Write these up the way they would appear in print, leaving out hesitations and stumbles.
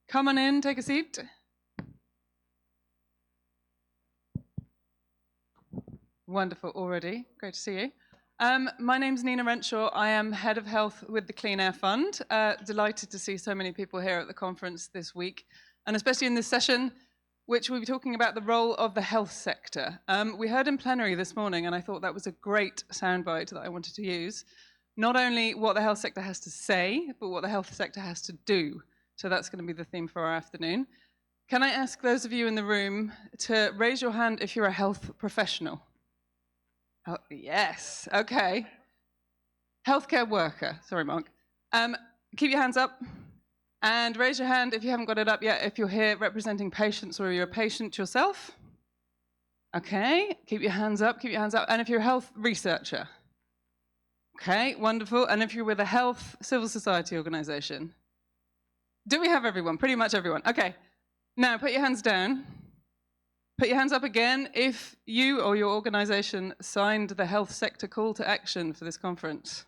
Come on in, take a seat. Wonderful already. Great to see you. My name's Nina Renshaw. I am Head of Health with the Clean Air Fund. Delighted to see so many people here at the conference this week, and especially in this session, which we'll be talking about the role of the health sector. We heard in plenary this morning, and I thought that was a great soundbite that I wanted to use. Not only what the health sector has to say, but what the health sector has to do. So that's going to be the theme for our afternoon. Can I ask those of you in the room to raise your hand if you're a health professional? Oh, yes, okay. Healthcare worker, sorry, Mark. Keep your hands up and raise your hand if you haven't got it up yet, if you're here representing patients or you're a patient yourself. Okay, keep your hands up, keep your hands up. And if you're a health researcher. Okay, wonderful. And if you're with a health civil society organization. Do we have everyone? Pretty much everyone. Okay, now put your hands down. Put your hands up again if you or your organization signed the health sector call to action for this conference.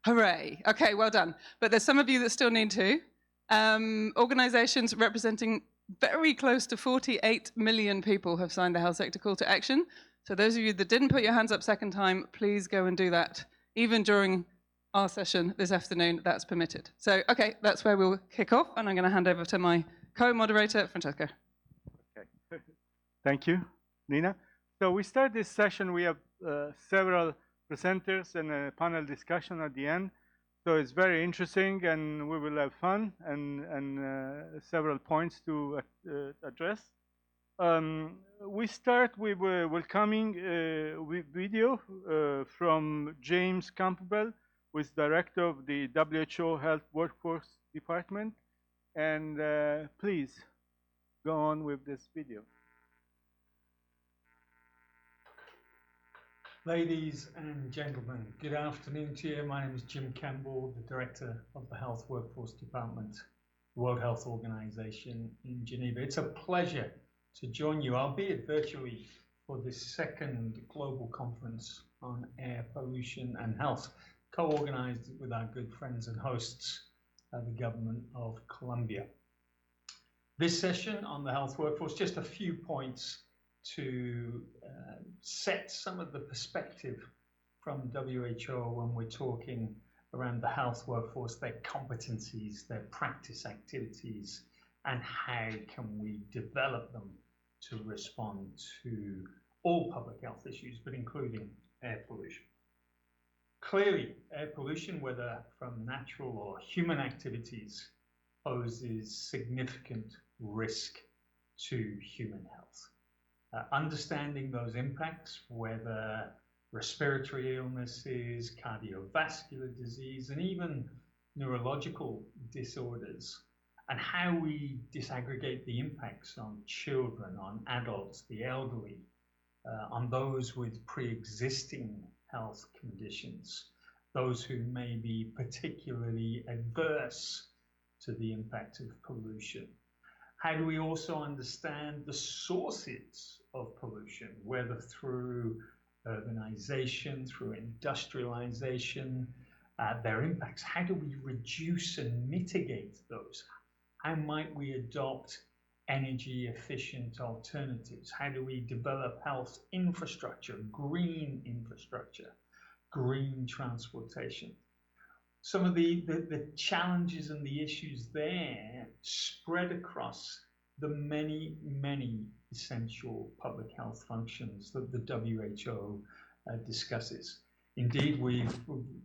Hooray. Okay, well done. But there's some of you that still need to. Organizations representing very close to 48 million people have signed the health sector call to action. So those of you that didn't put your hands up second time, please go and do that. Even during our session this afternoon, that's permitted. So, okay, that's where we'll kick off. And I'm going to hand over to my co-moderator, Francesca. Thank you, Nina. So we start this session. We have several presenters and a panel discussion at the end. So it's very interesting, and we will have fun and several points to address. We start with a welcoming video from James Campbell, who is director of the WHO Health Workforce Department. And please go on with this video. Ladies and gentlemen, good afternoon to you. My name is Jim Campbell, the Director of the Health Workforce Department, World Health Organization in Geneva. It's a pleasure to join you, albeit virtually, for this second global conference on air pollution and health, co-organized with our good friends and hosts, the Government of Colombia. This session on the health workforce, just a few points to set some of the perspective from WHO when we're talking around the health workforce, their competencies, their practice activities, and how can we develop them to respond to all public health issues, but including air pollution. Clearly, air pollution, whether from natural or human activities, poses significant risk to human health. Understanding those impacts, whether respiratory illnesses, cardiovascular disease, and even neurological disorders, and how we disaggregate the impacts on children, on adults, the elderly, on those with pre-existing health conditions, those who may be particularly adverse to the impact of pollution. How do we also understand the sources of pollution, whether through urbanization, through industrialization, their impacts? How do we reduce and mitigate those? How might we adopt energy efficient alternatives? How do we develop health infrastructure, green transportation? Some of the challenges and the issues there spread across the many, many essential public health functions that the WHO discusses. Indeed, we've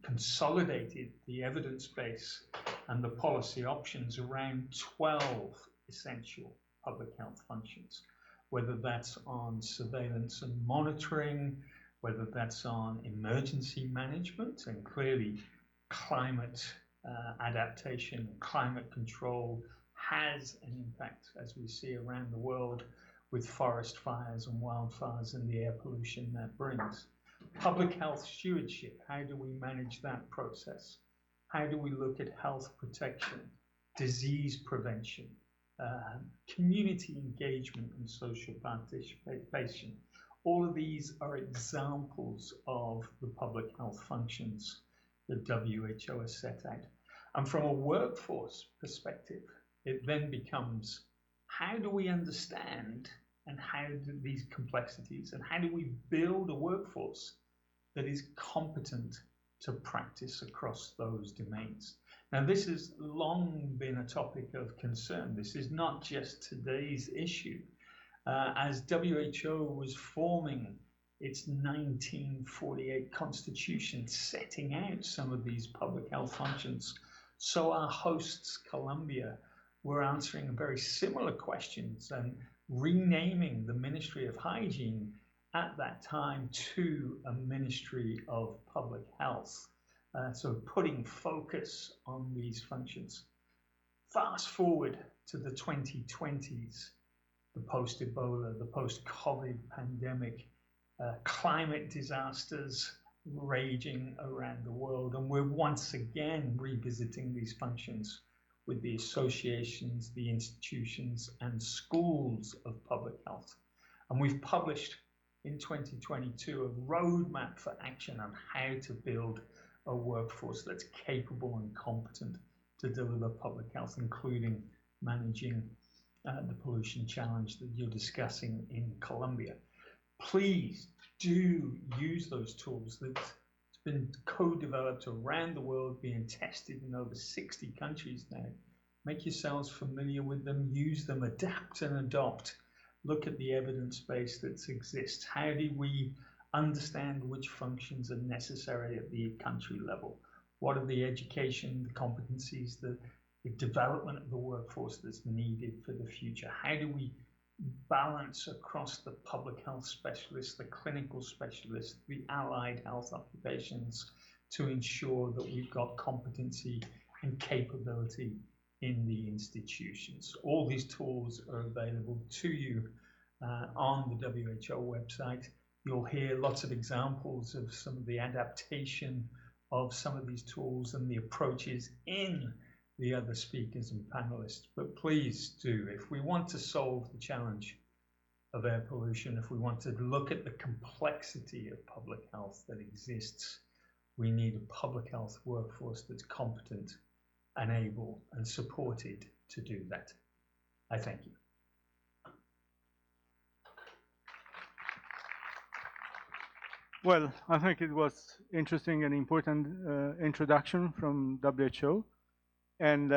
consolidated the evidence base and the policy options around 12 essential public health functions, whether that's on surveillance and monitoring, whether that's on emergency management, and clearly climate adaptation, climate control has an impact, as we see around the world with forest fires and wildfires and the air pollution that brings. Public health stewardship, how do we manage that process? How do we look at health protection, disease prevention, community engagement and social participation? All of these are examples of the public health functions the WHO has set out. And from a workforce perspective, it then becomes, how do we understand and how do these complexities, and how do we build a workforce that is competent to practice across those domains? Now, this has long been a topic of concern. This is not just today's issue. As WHO was forming its 1948 constitution, setting out some of these public health functions, so our hosts, Colombia, were answering very similar questions and renaming the Ministry of Hygiene at that time to a Ministry of Public Health. So putting focus on these functions. Fast forward to the 2020s, the post-Ebola, the post-COVID pandemic, climate disasters raging around the world, and we're once again revisiting these functions with the associations, the institutions, and schools of public health. And we've published in 2022 a roadmap for action on how to build a workforce that's capable and competent to deliver public health, including managing the pollution challenge that you're discussing in Colombia. Please do use those tools that's been co-developed around the world, being tested in over 60 countries now. Make yourselves familiar with them, use them, adapt and adopt. Look at the evidence base that exists. How do we understand which functions are necessary at the country level? What are the education, the competencies, the development of the workforce that's needed for the future? How do we balance across the public health specialists, the clinical specialists, the allied health occupations to ensure that we've got competency and capability in the institutions? All these tools are available to you on the WHO website. You'll hear lots of examples of some of the adaptation of some of these tools and the approaches in the other speakers and panelists. But please do, if we want to solve the challenge of air pollution, if we want to look at the complexity of public health that exists, we need a public health workforce that's competent and able and supported to do that. I thank you. Well, I think it was interesting and important introduction from WHO. And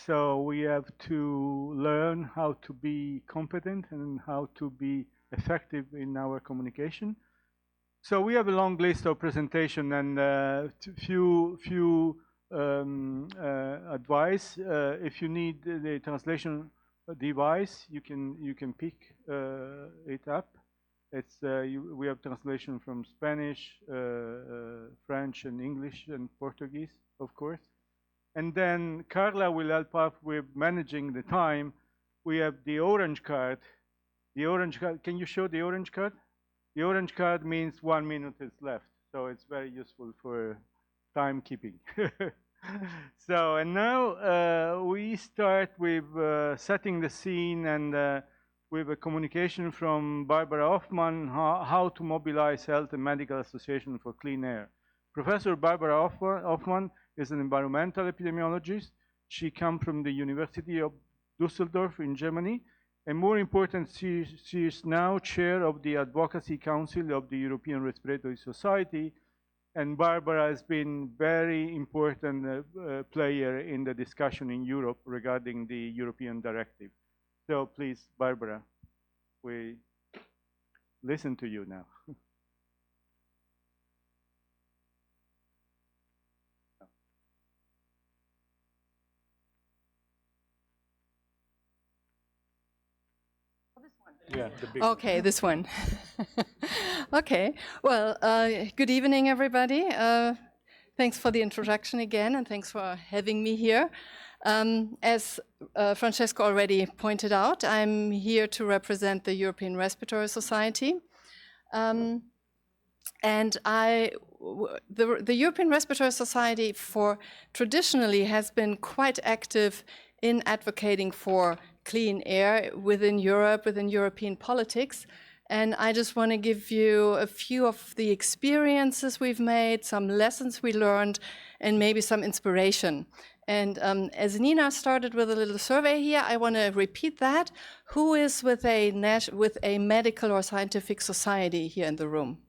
so we have to learn how to be competent and how to be effective in our communication. So we have a long list of presentation and few advice. If you need the translation device, you can pick it up. It's we have translation from Spanish, French, and English, and Portuguese, of course. And then Carla will help us with managing the time. We have the orange card. The orange card, can you show the orange card? The orange card means 1 minute is left. So it's very useful for timekeeping. So, and now we start with setting the scene and with a communication from Barbara Hoffman, how to mobilize Health and Medical Association for Clean Air. Professor Barbara Hoffman is an environmental epidemiologist. She comes from the University of Düsseldorf in Germany. And more important, she is now chair of the Advocacy Council of the European Respiratory Society. And Barbara has been very important player in the discussion in Europe regarding the European directive. So please, Barbara, we listen to you now. Yeah, the big okay, one. This one. Okay, well, good evening, everybody. Thanks for the introduction again, and thanks for having me here. As Francesco already pointed out, I'm here to represent the European Respiratory Society. And the European Respiratory Society traditionally has been quite active in advocating for clean air within Europe, within European politics. And I just want to give you a few of the experiences we've made, some lessons we learned, and maybe some inspiration. And as Nina started with a little survey here, I want to repeat that. Who is with a medical or scientific society here in the room?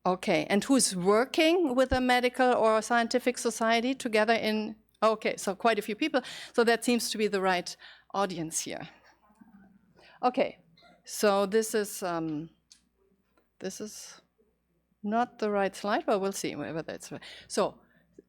Okay, and who's working with a medical or scientific society together in? Okay, so quite a few people. So that seems to be the right audience here. Okay, so this is not the right slide, but we'll see whether it's right. So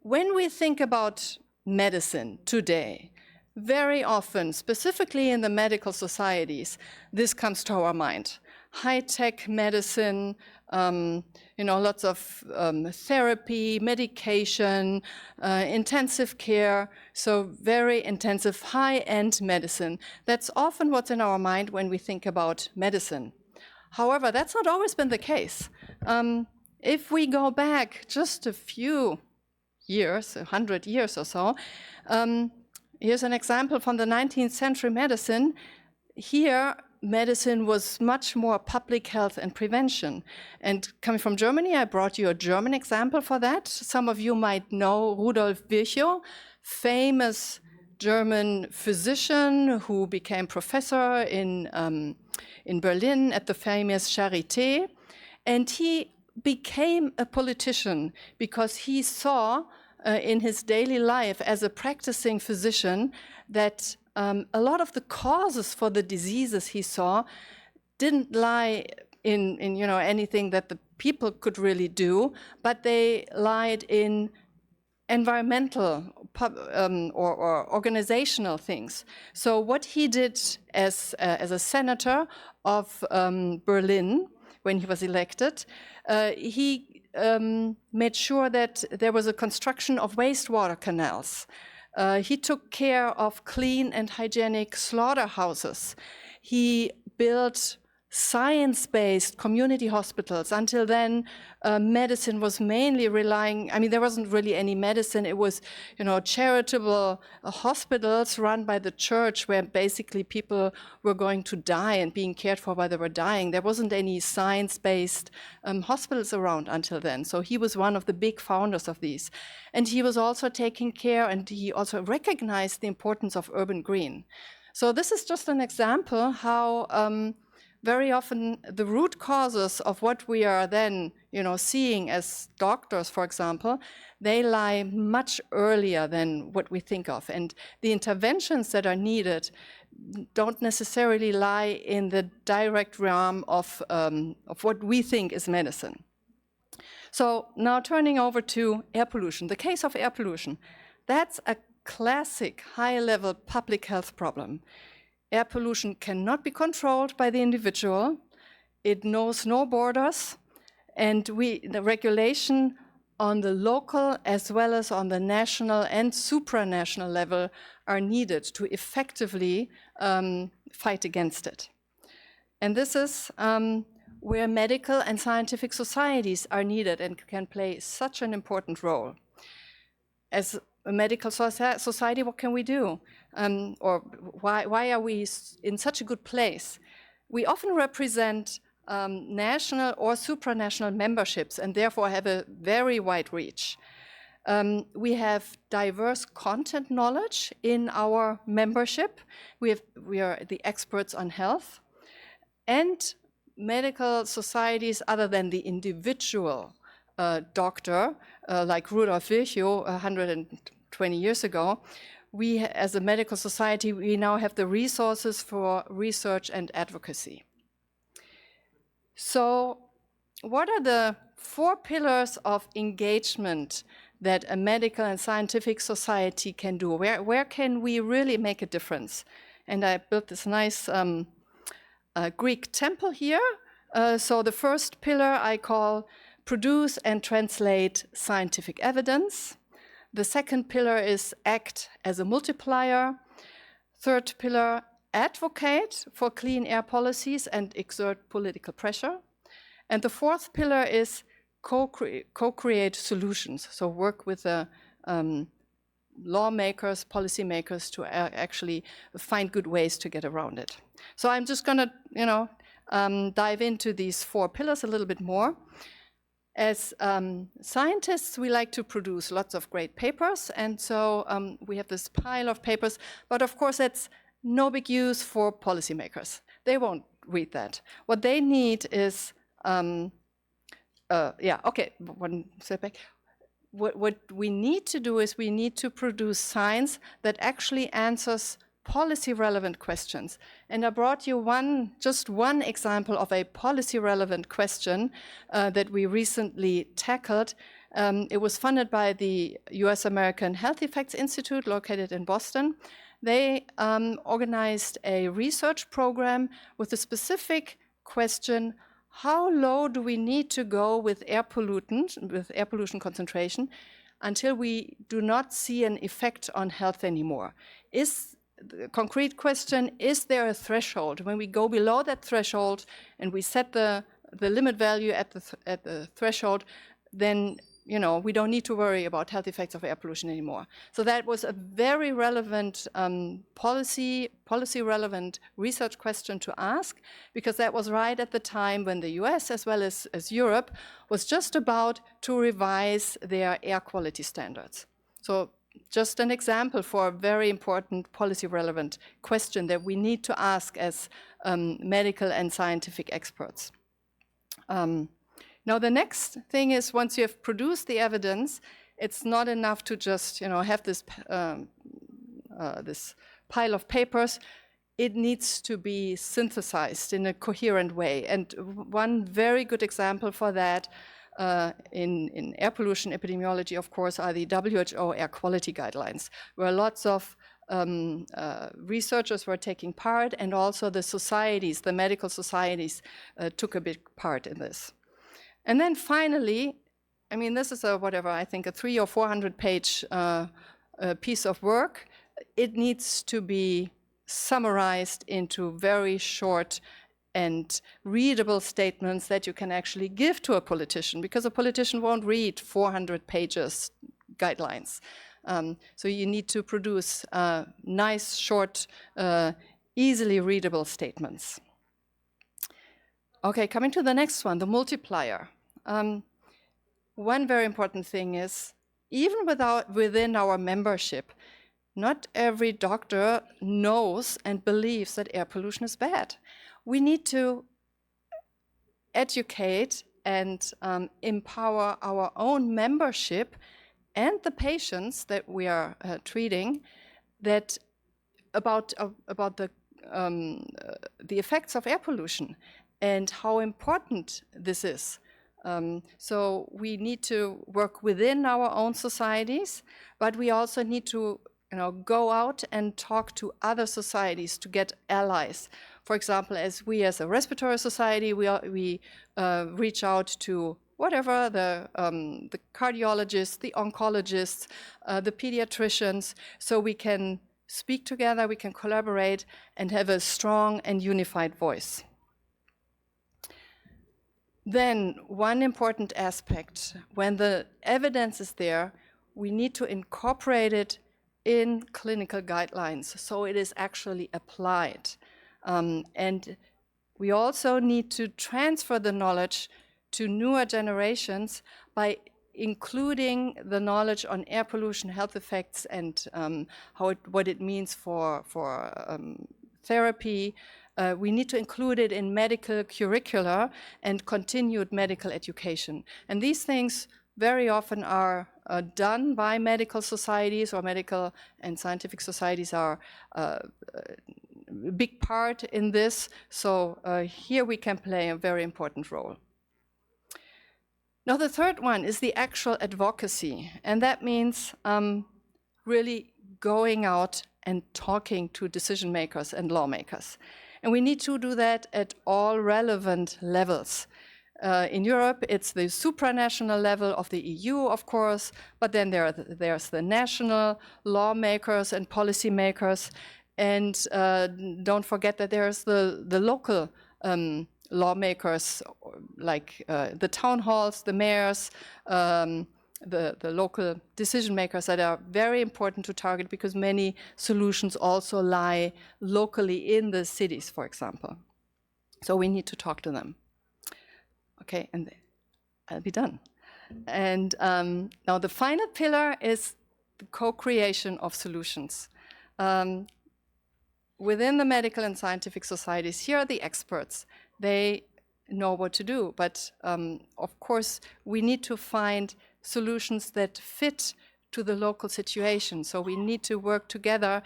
when we think about medicine today, very often, specifically in the medical societies, this comes to our mind. High-tech medicine, lots of therapy, medication, intensive care, so very intensive high-end medicine. That's often what's in our mind when we think about medicine. However, that's not always been the case. If we go back just a few years, 100 years or so, here's an example from the 19th century medicine. Here, medicine was much more public health and prevention. And coming from Germany, I brought you a German example for that. Some of you might know Rudolf Virchow, famous German physician who became professor in Berlin at the famous Charité. And he became a politician because he saw in his daily life as a practicing physician that a lot of the causes for the diseases he saw didn't lie in anything that the people could really do, but they lied in environmental or organizational things. So what he did as a senator of Berlin when he was elected, he made sure that there was a construction of wastewater canals. He took care of clean and hygienic slaughterhouses. He built science-based community hospitals. Until then, medicine was mainly relying, there wasn't really any medicine. It was, charitable hospitals run by the church where basically people were going to die and being cared for while they were dying. There wasn't any science-based hospitals around until then. So he was one of the big founders of these. And he was also taking care, and he also recognized the importance of urban green. So this is just an example how very often the root causes of what we are then, seeing as doctors, for example, they lie much earlier than what we think of. And the interventions that are needed don't necessarily lie in the direct realm of what we think is medicine. So now turning over to air pollution, the case of air pollution, that's a classic high-level public health problem. Air pollution cannot be controlled by the individual. It knows no borders. And the regulation on the local as well as on the national and supranational level are needed to effectively fight against it. And this is where medical and scientific societies are needed and can play such an important role. As a medical society, what can we do? Or why are we in such a good place? We often represent national or supranational memberships and therefore have a very wide reach. We have diverse content knowledge in our membership. We are the experts on health. And medical societies, other than the individual doctor, like Rudolf Virchow 120 years ago, we, as a medical society, we now have the resources for research and advocacy. So what are the 4 pillars of engagement that a medical and scientific society can do? Where can we really make a difference? And I built this nice Greek temple here. So the first pillar I call produce and translate scientific evidence. The second pillar is act as a multiplier. Third pillar, advocate for clean air policies and exert political pressure. And the fourth pillar is co-create solutions. So work with the lawmakers, policymakers to actually find good ways to get around it. So I'm just going to, dive into these 4 pillars a little bit more. As scientists, we like to produce lots of great papers, and so we have this pile of papers, but of course that's no big use for policymakers. They won't read that. What they need is, one step back. What we need to do is we need to produce science that actually answers policy-relevant questions. And I brought you just one example of a policy-relevant question that we recently tackled. It was funded by the US-American Health Effects Institute, located in Boston. They organized a research program with a specific question: how low do we need to go with air pollution concentration, until we do not see an effect on health anymore? Is the concrete question, is there a threshold? When we go below that threshold and we set the limit value at the threshold, then we don't need to worry about health effects of air pollution anymore. So that was a very relevant policy-relevant research question to ask, because that was right at the time when the US, as well as Europe, was just about to revise their air quality standards. So just an example for a very important policy-relevant question that we need to ask as medical and scientific experts. Now, the next thing is, once you have produced the evidence, it's not enough to just have this this pile of papers. It needs to be synthesized in a coherent way. And one very good example for that in air pollution epidemiology, of course, are the WHO air quality guidelines, where lots of researchers were taking part, and also the societies, the medical societies, took a big part in this. And then finally, I mean, this is I think a 300 or 400 page piece of work. It needs to be summarized into very short and readable statements that you can actually give to a politician, because a politician won't read 400 pages guidelines. So you need to produce nice, short, easily readable statements. Okay, coming to the next one, the multiplier. One very important thing is, even within our membership, not every doctor knows and believes that air pollution is bad. We need to educate and empower our own membership and the patients that we are treating about the effects of air pollution and how important this is. So we need to work within our own societies, but we also need to go out and talk to other societies to get allies. For example, as a respiratory society, we reach out to the cardiologists, the oncologists, the pediatricians, so we can speak together, we can collaborate and have a strong and unified voice. Then one important aspect, when the evidence is there, we need to incorporate it in clinical guidelines so it is actually applied. And we also need to transfer the knowledge to newer generations by including the knowledge on air pollution, health effects, and what it means for therapy. We need to include it in medical curricula and continued medical education. And these things very often are done by medical societies, or medical and scientific societies are a big part in this. So here we can play a very important role. Now, the third one is the actual advocacy. And that means really going out and talking to decision makers and lawmakers. And we need to do that at all relevant levels. In Europe, it's the supranational level of the EU, of course, but then there's the national lawmakers and policymakers. And don't forget that there's the local lawmakers, like the town halls, the mayors, the local decision makers that are very important to target, because many solutions also lie locally in the cities, for example. So we need to talk to them. Okay, and I'll be done. And now the final pillar is the co-creation of solutions. Within the medical and scientific societies, here are the experts. They know what to do, but of course, we need to find solutions that fit to the local situation. So we need to work together,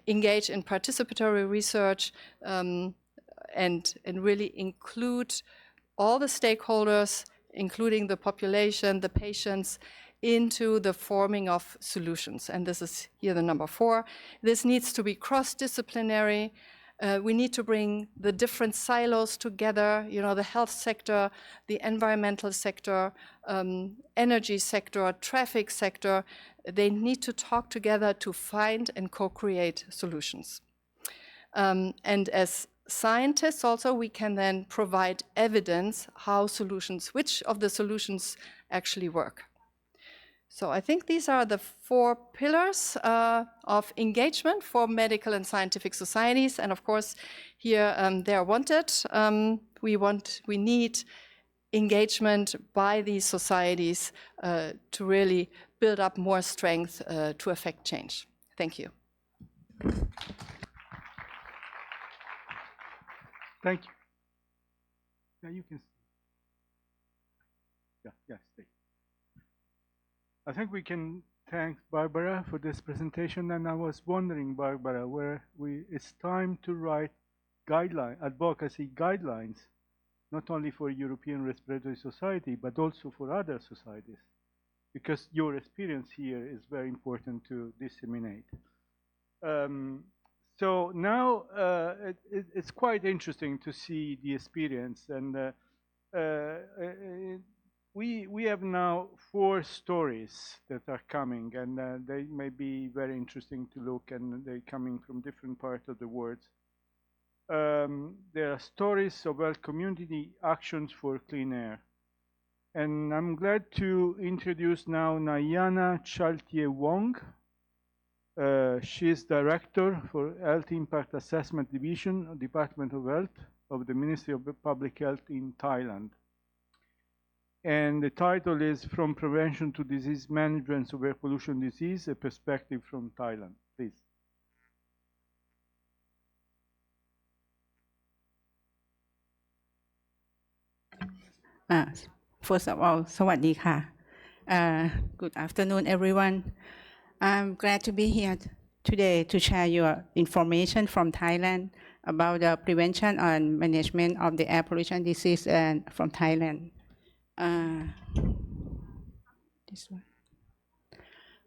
engage in participatory research, and really include all the stakeholders, including the population, the patients, into the forming of solutions. And this is here the number 4. This needs to be cross-disciplinary. We need to bring the different silos together, you know, the health sector, the environmental sector, energy sector, traffic sector. They need to talk together to find and co-create solutions. And as scientists also, we can then provide evidence how solutions, which of the solutions actually work. So I think these are the 4 pillars of engagement for medical and scientific societies. And of course, here they are wanted. We need engagement by these societies to really build up more strength to affect change. Thank you. Thank you. Yeah, you can. Yeah, stay. I think we can thank Barbara for this presentation, and I was wondering, Barbara, it's time to write advocacy guidelines, not only for European Respiratory Society, but also for other societies, because your experience here is very important to disseminate. So now it's quite interesting to see the experience, and we have now 4 stories that are coming, and they may be very interesting to look, and they're coming from different parts of the world. There are stories about community actions for clean air. And I'm glad to introduce now Nayana Chaltier-Wong. She is Director for Health Impact Assessment Division, Department of Health of the Ministry of Public Health in Thailand. And the title is From Prevention to Disease Management of Air Pollution Disease, a Perspective from Thailand. Please. First of all, สวัสดีค่ะ Good afternoon, everyone. I'm glad to be here today to share your information from Thailand about the prevention and management of the air pollution disease and from Thailand. This one.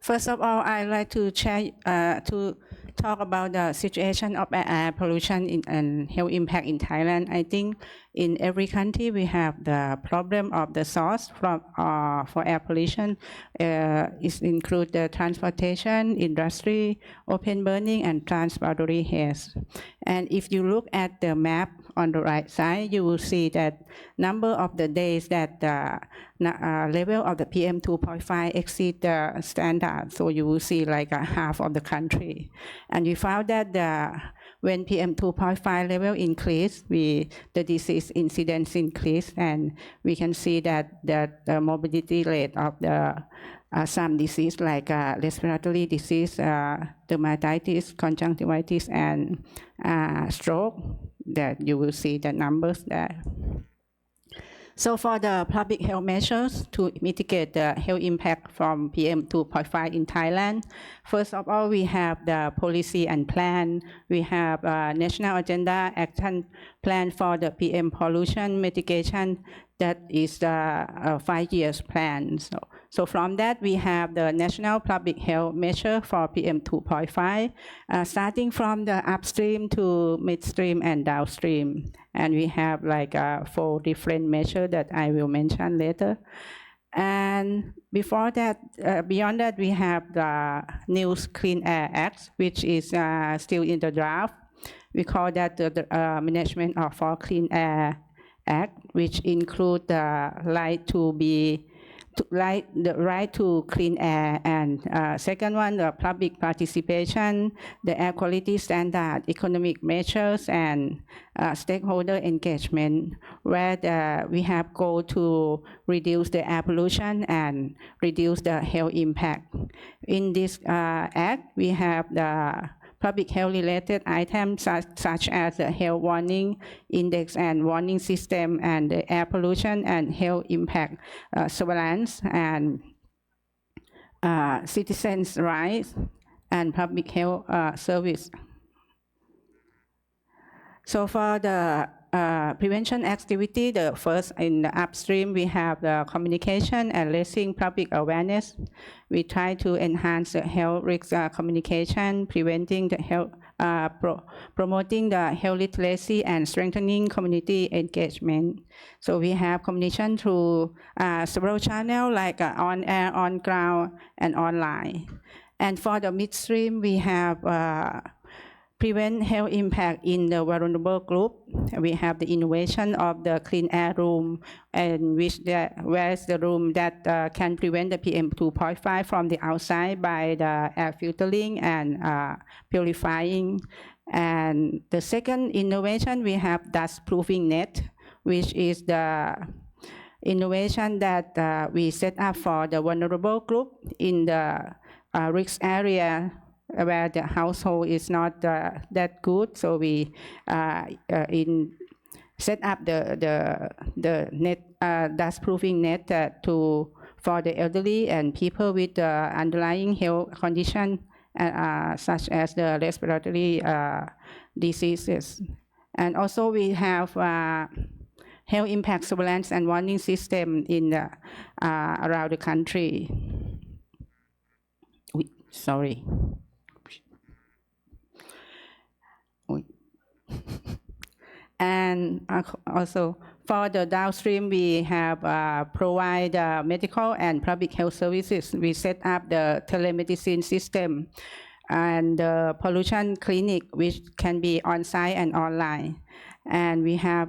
First of all, I'd like to share to talk about the situation of air pollution and health impact in Thailand. I think in every country we have the problem of the source for air pollution. It includes the transportation, industry, open burning, and transpiratory haze. And if you look at the map on the right side, you will see that number of the days that the level of the PM 2.5 exceed the standard. So you will see like half of the country. And we found that when PM 2.5 level increase, the disease incidence increase, and we can see that the morbidity rate of the some disease like respiratory disease, dermatitis, conjunctivitis, and stroke, that you will see the numbers there. So for the public health measures to mitigate the health impact from PM 2.5 in Thailand, first of all, we have the policy and plan. We have a national agenda action plan for the PM pollution mitigation. That is the 5 years plan. So from that, we have the national public health measure for PM 2.5, starting from the upstream to midstream and downstream. And we have like 4 different measures that I will mention later. And before that, beyond that, we have the new Clean Air Act, which is still in the draft. We call that the Management for Clean Air Act, which include the right to be the right to clean air, and second one, the public participation, the air quality standard, economic measures, and stakeholder engagement, where we have goal to reduce the air pollution and reduce the health impact. In this act, we have the public health related items such as the health warning index and warning system, and the air pollution and health impact surveillance, and citizens' rights and public health service. So for the prevention activity, the first in the upstream, we have the communication and raising public awareness. We try to enhance the health risk communication, preventing the health, promoting the health literacy, and strengthening community engagement. So we have communication through several channels like on air, on ground, and online. And for the midstream, we have prevent health impact in the vulnerable group. We have the innovation of the clean air room, and where's the room that can prevent the PM 2.5 from the outside by the air filtering and purifying. And the second innovation, we have dust proofing net, which is the innovation that we set up for the vulnerable group in the risk area where the household is not that good. So we set up the net, dust proofing net for the elderly and people with underlying health condition such as the respiratory diseases. And also we have health impact surveillance and warning system in around the country. Sorry. And also for the downstream, we have provide medical and public health services. We set up the telemedicine system and the pollution clinic, which can be on-site and online. And we have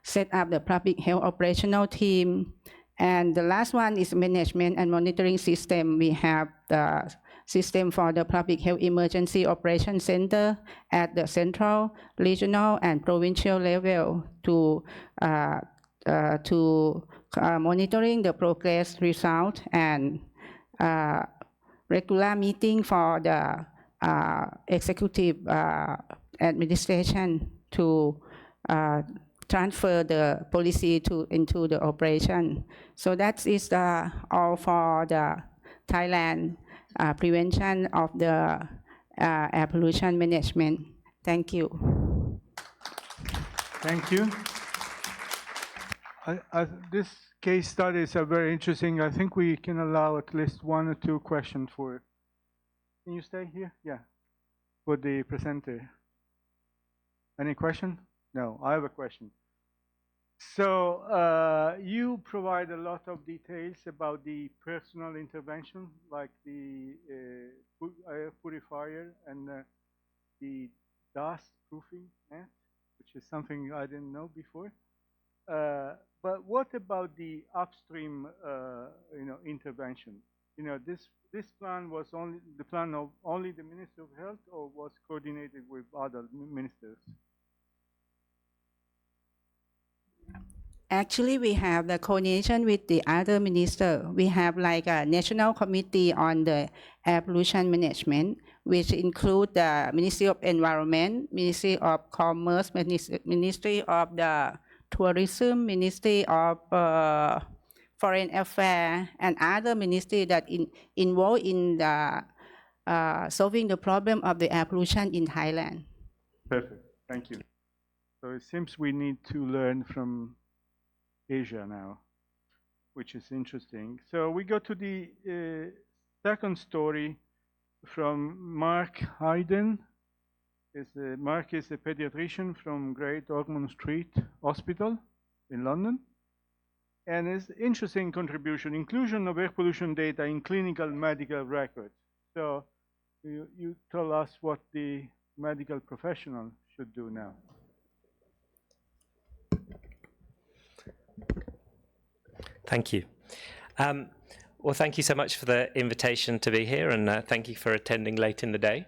set up the public health operational team. And the last one is management and monitoring system. We have the system for the Public Health Emergency Operation Center at the central, regional, and provincial level to monitoring the progress, result, and regular meeting for the executive administration to transfer the policy into the operation. So that is all for the Thailand prevention of the air pollution management. Thank you. Thank you. This case studies are very interesting. I think we can allow at least 1 or 2 questions for it. Can you stay here? Yeah. For the presenter. Any question? No, I have a question. So you provide a lot of details about the personal intervention, like the air purifier and the dust proofing net, which is something I didn't know before. But what about the upstream, intervention? This plan was only the plan of only the Minister of Health, or was coordinated with other ministers? Actually, we have the coordination with the other minister. We have like a national committee on the air pollution management, which include the Ministry of Environment, Ministry of Commerce, Ministry of the Tourism, Ministry of Foreign Affairs, and other ministries that involved in the solving the problem of the air pollution in Thailand. Perfect. Thank you. So it seems we need to learn from Asia now, which is interesting. So we go to the second story from Mark Hayden. Mark is a pediatrician from Great Ormond Street Hospital in London. And his interesting contribution, inclusion of air pollution data in clinical medical records. So you tell us what the medical professional should do now. Thank you. Well, thank you so much for the invitation to be here, and thank you for attending late in the day.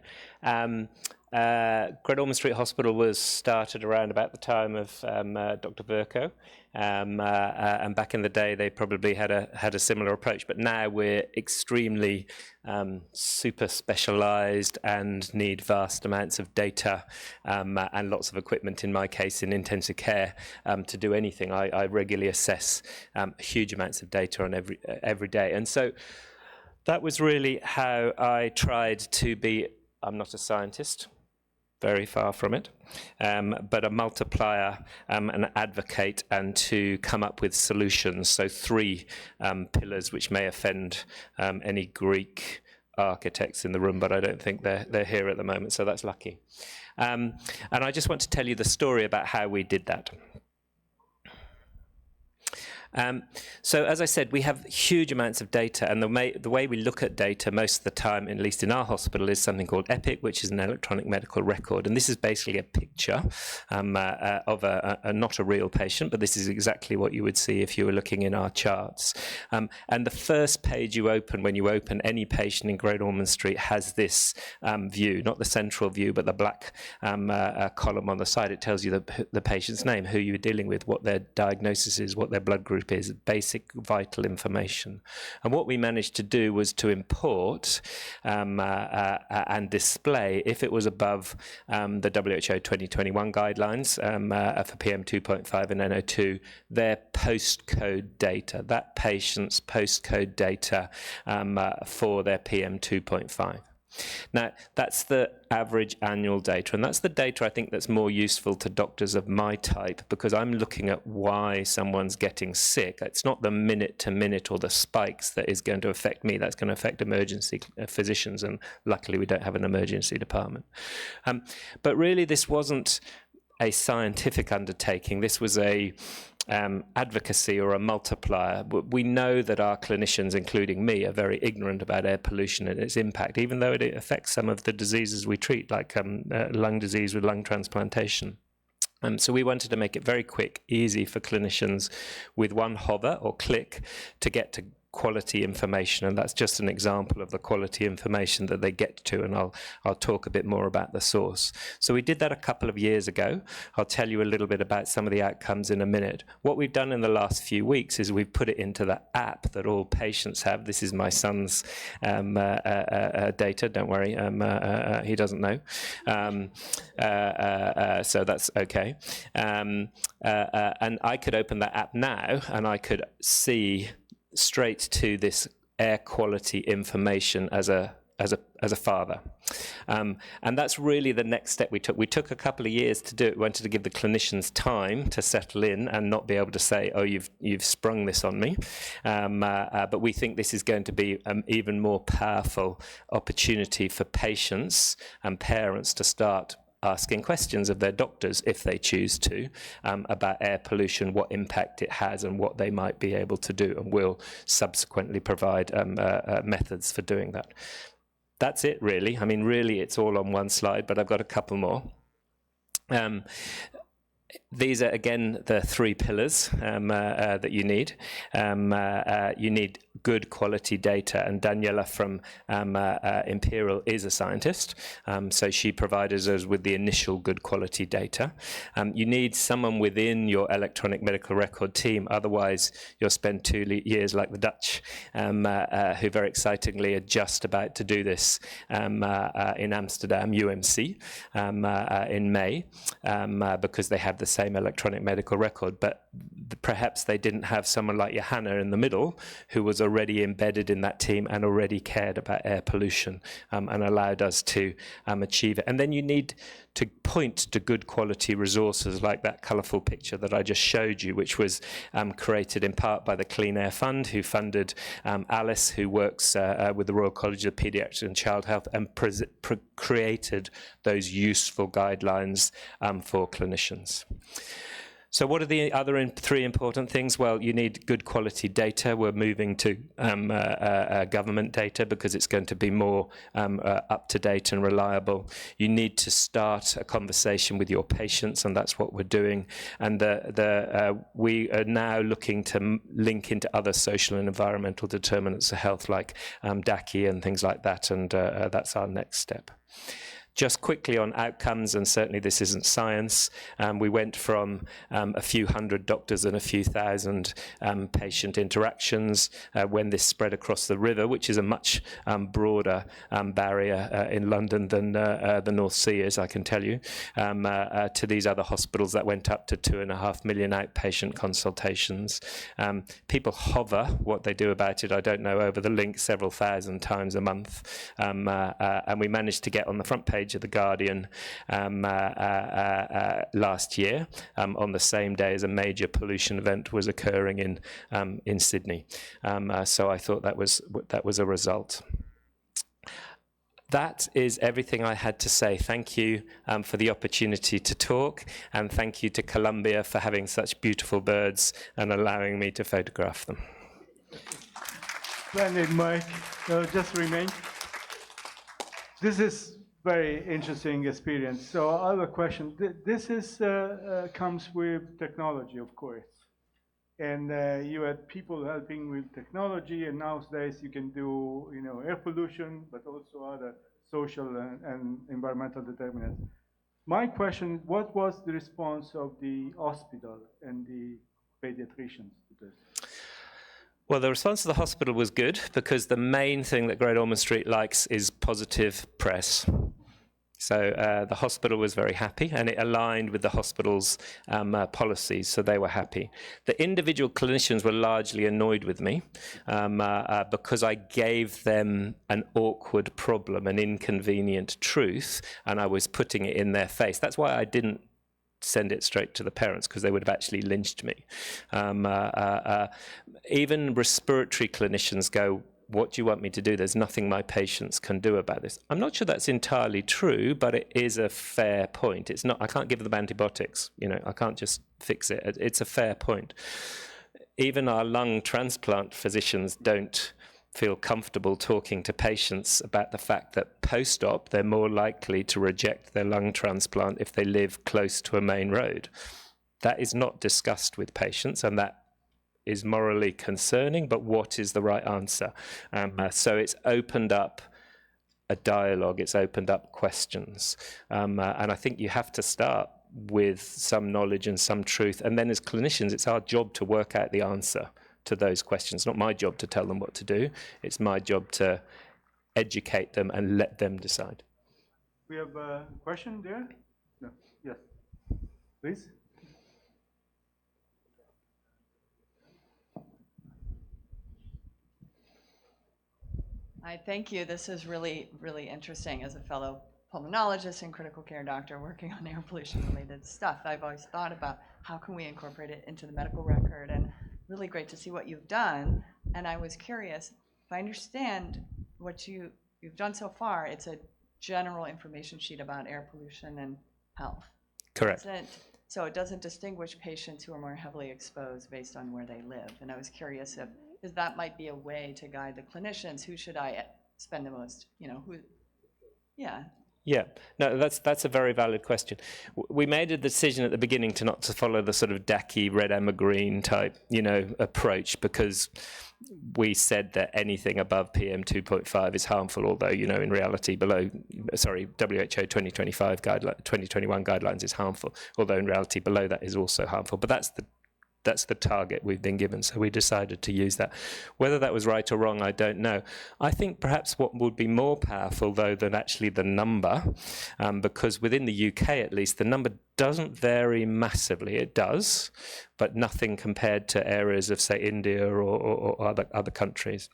Great Ormond Street Hospital was started around about the time of Dr. Virco, and back in the day they probably had a similar approach, but now we're extremely super specialized and need vast amounts of data and lots of equipment, in my case in intensive care, to do anything. I regularly assess huge amounts of data on every day, and so that was really how I tried to be. I'm not a scientist, very far from it, but a multiplier, an advocate, and to come up with solutions. So 3 pillars, which may offend any Greek architects in the room, but I don't think they're here at the moment, so that's lucky. And I just want to tell you the story about how we did that. So as I said, we have huge amounts of data, and the way we look at data most of the time, at least in our hospital, is something called EPIC, which is an electronic medical record. And this is basically a picture of not a real patient, but this is exactly what you would see if you were looking in our charts. And the first page you open when you open any patient in Great Ormond Street has this view, not the central view, but the black column on the side. It tells you the patient's name, who you're dealing with, what their diagnosis is, what their blood group is, basic vital information. And what we managed to do was to import and display, if it was above the WHO 2021 guidelines for PM2.5 and NO2, their postcode data, that patient's postcode data for their PM2.5. Now, that's the average annual data, and that's the data I think that's more useful to doctors of my type, because I'm looking at why someone's getting sick. It's not the minute-to-minute or the spikes that is going to affect me. That's going to affect emergency physicians, and luckily we don't have an emergency department. But really, this wasn't a scientific undertaking. This was a advocacy or a multiplier. We know that our clinicians, including me, are very ignorant about air pollution and its impact, even though it affects some of the diseases we treat, like lung disease with lung transplantation. So we wanted to make it very quick, easy for clinicians with one hover or click to get to quality information, and that's just an example of the quality information that they get to, and I'll talk a bit more about the source. So we did that a couple of years ago. I'll tell you a little bit about some of the outcomes in a minute. What we've done in the last few weeks is we've put it into the app that all patients have. This is my son's data, don't worry, he doesn't know, so that's okay. And I could open that app now, and I could see straight to this air quality information as a father. And that's really the next step we took. We took a couple of years to do it. We wanted to give the clinicians time to settle in and not be able to say, oh, you've sprung this on me. But we think this is going to be an even more powerful opportunity for patients and parents to start asking questions of their doctors, if they choose to, about air pollution, what impact it has, and what they might be able to do, and we'll subsequently provide methods for doing that. That's it, really. I mean, really, it's all on one slide, but I've got a couple more. These are, again, the 3 pillars that you need. You need good quality data, and Daniela from Imperial is a scientist, so she provides us with the initial good quality data. You need someone within your electronic medical record team, otherwise you'll spend 2 years like the Dutch, who very excitingly are just about to do this in Amsterdam, UMC, in May, because they have the same electronic medical record, but perhaps they didn't have someone like Johanna in the middle, who was already embedded in that team and already cared about air pollution, and allowed us to achieve it. And then you need to point to good quality resources like that colourful picture that I just showed you, which was created in part by the Clean Air Fund, who funded Alice, who works with the Royal College of Paediatrics and Child Health, and created those useful guidelines for clinicians. So what are the other three important things? Well, you need good quality data. We're moving to government data because it's going to be more up-to-date and reliable. You need to start a conversation with your patients, and that's what we're doing. And we are now looking to link into other social and environmental determinants of health, like DACI and things like that, and that's our next step. Just quickly on outcomes, and certainly this isn't science, we went from a few hundred doctors and a few thousand patient interactions when this spread across the river, which is a much broader barrier in London than the North Sea is, I can tell you, to these other hospitals that went up to 2.5 million outpatient consultations. People hover. What they do about it, I don't know, over the link several thousand times a month. And we managed to get on the front page of The Guardian last year on the same day as a major pollution event was occurring in Sydney. So I thought that was a result. That is everything I had to say. Thank you for the opportunity to talk, and thank you to Colombia for having such beautiful birds and allowing me to photograph them. Splendid, Mike. So just remain. This is very interesting experience. So I have a question. This is comes with technology, of course. And you had people helping with technology, and nowadays you can do, air pollution, but also other social and environmental determinants. My question, what was the response of the hospital and the pediatricians to this? Well, the response to the hospital was good, because the main thing that Great Ormond Street likes is positive press. So the hospital was very happy, and it aligned with the hospital's policies, so they were happy. The individual clinicians were largely annoyed with me because I gave them an awkward problem, an inconvenient truth, and I was putting it in their face. That's why I didn't send it straight to the parents, because they would have actually lynched me. Even respiratory clinicians go, what do you want me to do? There's nothing my patients can do about this. I'm not sure that's entirely true, but it is a fair point. It's not, I can't give them antibiotics, I can't just fix it. It's a fair point. Even our lung transplant physicians don't feel comfortable talking to patients about the fact that post-op, they're more likely to reject their lung transplant if they live close to a main road. That is not discussed with patients, and that is morally concerning, but what is the right answer? So it's opened up a dialogue, it's opened up questions. And I think you have to start with some knowledge and some truth, and then as clinicians, it's our job to work out the answer to those questions. It's not my job to tell them what to do, it's my job to educate them and let them decide. We have a question there? No. Yes, please. Hi, thank you. This is really, really interesting. As a fellow pulmonologist and critical care doctor working on air pollution related stuff, I've always thought about how can we incorporate it into the medical record, and really great to see what you've done. And I was curious, if I understand what you've done so far, it's a general information sheet about air pollution and health. Correct. So it doesn't distinguish patients who are more heavily exposed based on where they live. And I was curious if that might be a way to guide the clinicians. Who should I spend the most, yeah. Yeah, no, that's a very valid question. We made a decision at the beginning to not to follow the sort of DACI, red, amber, green type, approach, because we said that anything above PM 2.5 is harmful, although, in reality WHO 2021 guidelines is harmful, although in reality below that is also harmful. But that's the target we've been given, so we decided to use that. Whether that was right or wrong, I don't know. I think perhaps what would be more powerful, though, than actually the number, because within the UK at least, the number doesn't vary massively. It does, but nothing compared to areas of, say, India or other countries.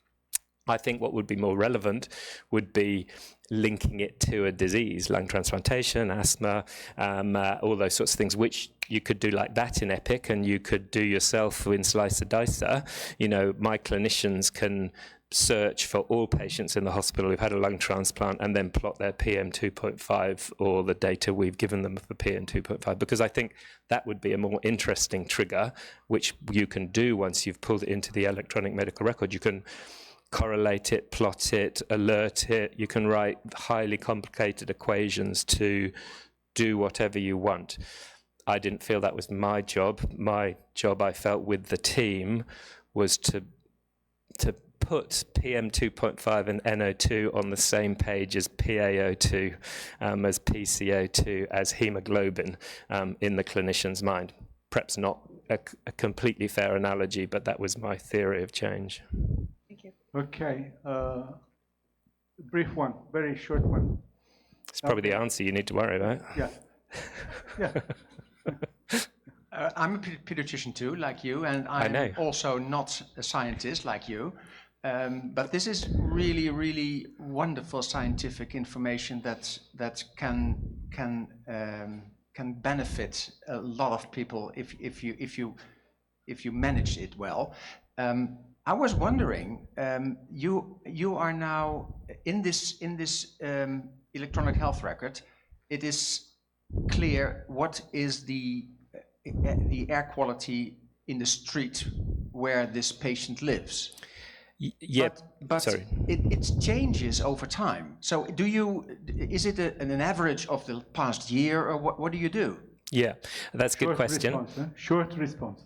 I think what would be more relevant would be linking it to a disease, lung transplantation, asthma, all those sorts of things, which you could do like that in EPIC, and you could do yourself in Slicer Dicer. You know, my clinicians can search for all patients in the hospital who've had a lung transplant and then plot their PM2.5 or the data we've given them for PM2.5, because I think that would be a more interesting trigger, which you can do once you've pulled it into the electronic medical record. You can correlate it, plot it, alert it. You can write highly complicated equations to do whatever you want. I didn't feel that was my job. My job, I felt, with the team was to put PM2.5 and NO2 on the same page as PaO2, as PCO2, as hemoglobin in the clinician's mind. Perhaps not a completely fair analogy, but that was my theory of change. Thank you. Okay, brief one, very short one. It's probably the answer you need to worry about. Yeah. Yeah. I'm a pediatrician too, like you, and I'm also not a scientist like you. But this is really, really wonderful scientific information that can benefit a lot of people if you manage it well. I was wondering, you are now in this electronic health record. It is clear what is the air quality in the street where this patient lives. Yeah, but sorry. It changes over time. So is it an average of the past year, or what do you do? Yeah, that's a good question. Short response.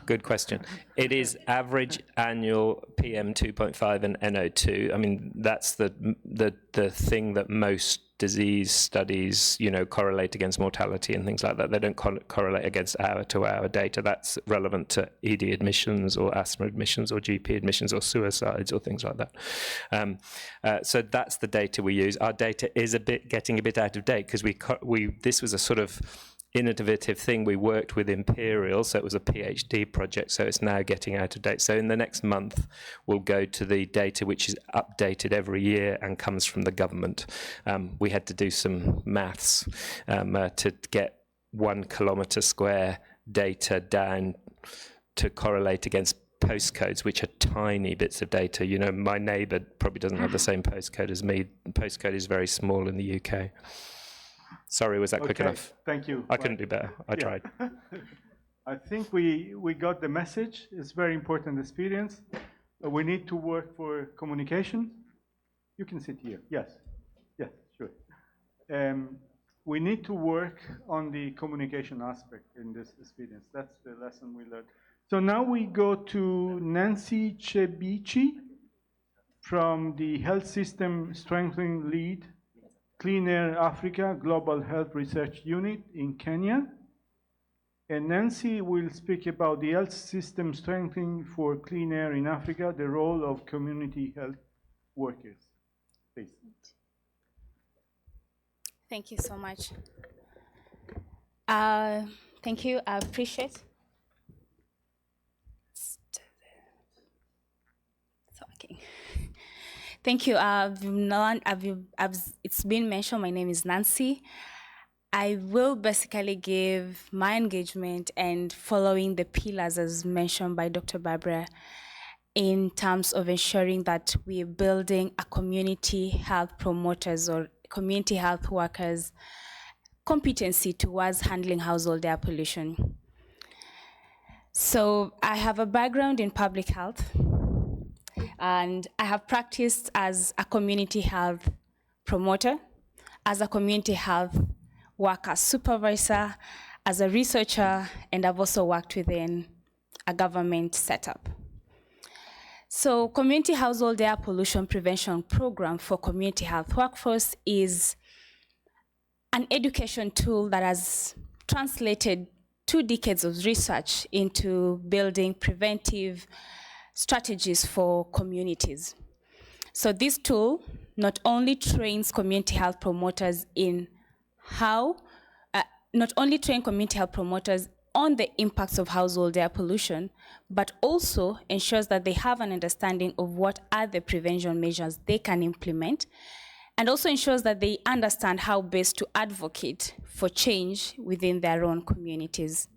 Good question. It is average annual PM2.5 and NO2. I mean, that's the thing that most disease studies, you know, correlate against mortality and things like that. They don't correlate against hour-to-hour data. That's relevant to ED admissions or asthma admissions or GP admissions or suicides or things like that. So that's the data we use. Our data is getting a bit out of date because this was a sort of innovative thing. We worked with Imperial, so it was a PhD project, so it's now getting out of date. So in the next month, we'll go to the data which is updated every year and comes from the government. We had to do some maths to get 1 kilometre square data down to correlate against postcodes, which are tiny bits of data. You know, my neighbour probably doesn't have the same postcode as me. The postcode is very small in the UK. Sorry, was that quick enough? Thank you. I couldn't do better. I tried. I think we got the message. It's very important experience. We need to work for communication. You can sit here. Yes. Yes, sure. We need to work on the communication aspect in this experience. That's the lesson we learned. So now we go to Nancy Chebichi from the Health System Strengthening Lead, Clean Air Africa Global Health Research Unit in Kenya. And Nancy will speak about the health system strengthening for clean air in Africa, the role of community health workers. Please. Thank you so much. Thank you, I appreciate. Thank you. It's been mentioned, my name is Nancy. I will basically give my engagement and following the pillars as mentioned by Dr. Barbara in terms of ensuring that we're building a community health promoters or community health workers competency towards handling household air pollution. So I have a background in public health, and I have practiced as a community health promoter, as a community health worker supervisor, as a researcher, and I've also worked within a government setup. So community household air pollution prevention program for community health workforce is an education tool that has translated 2 decades of research into building preventive strategies for communities. So this tool not only trains community health promoters in how, on on the impacts of household air pollution, but also ensures that they have an understanding of what are the prevention measures they can implement, and also ensures that they understand how best to advocate for change within their own communities.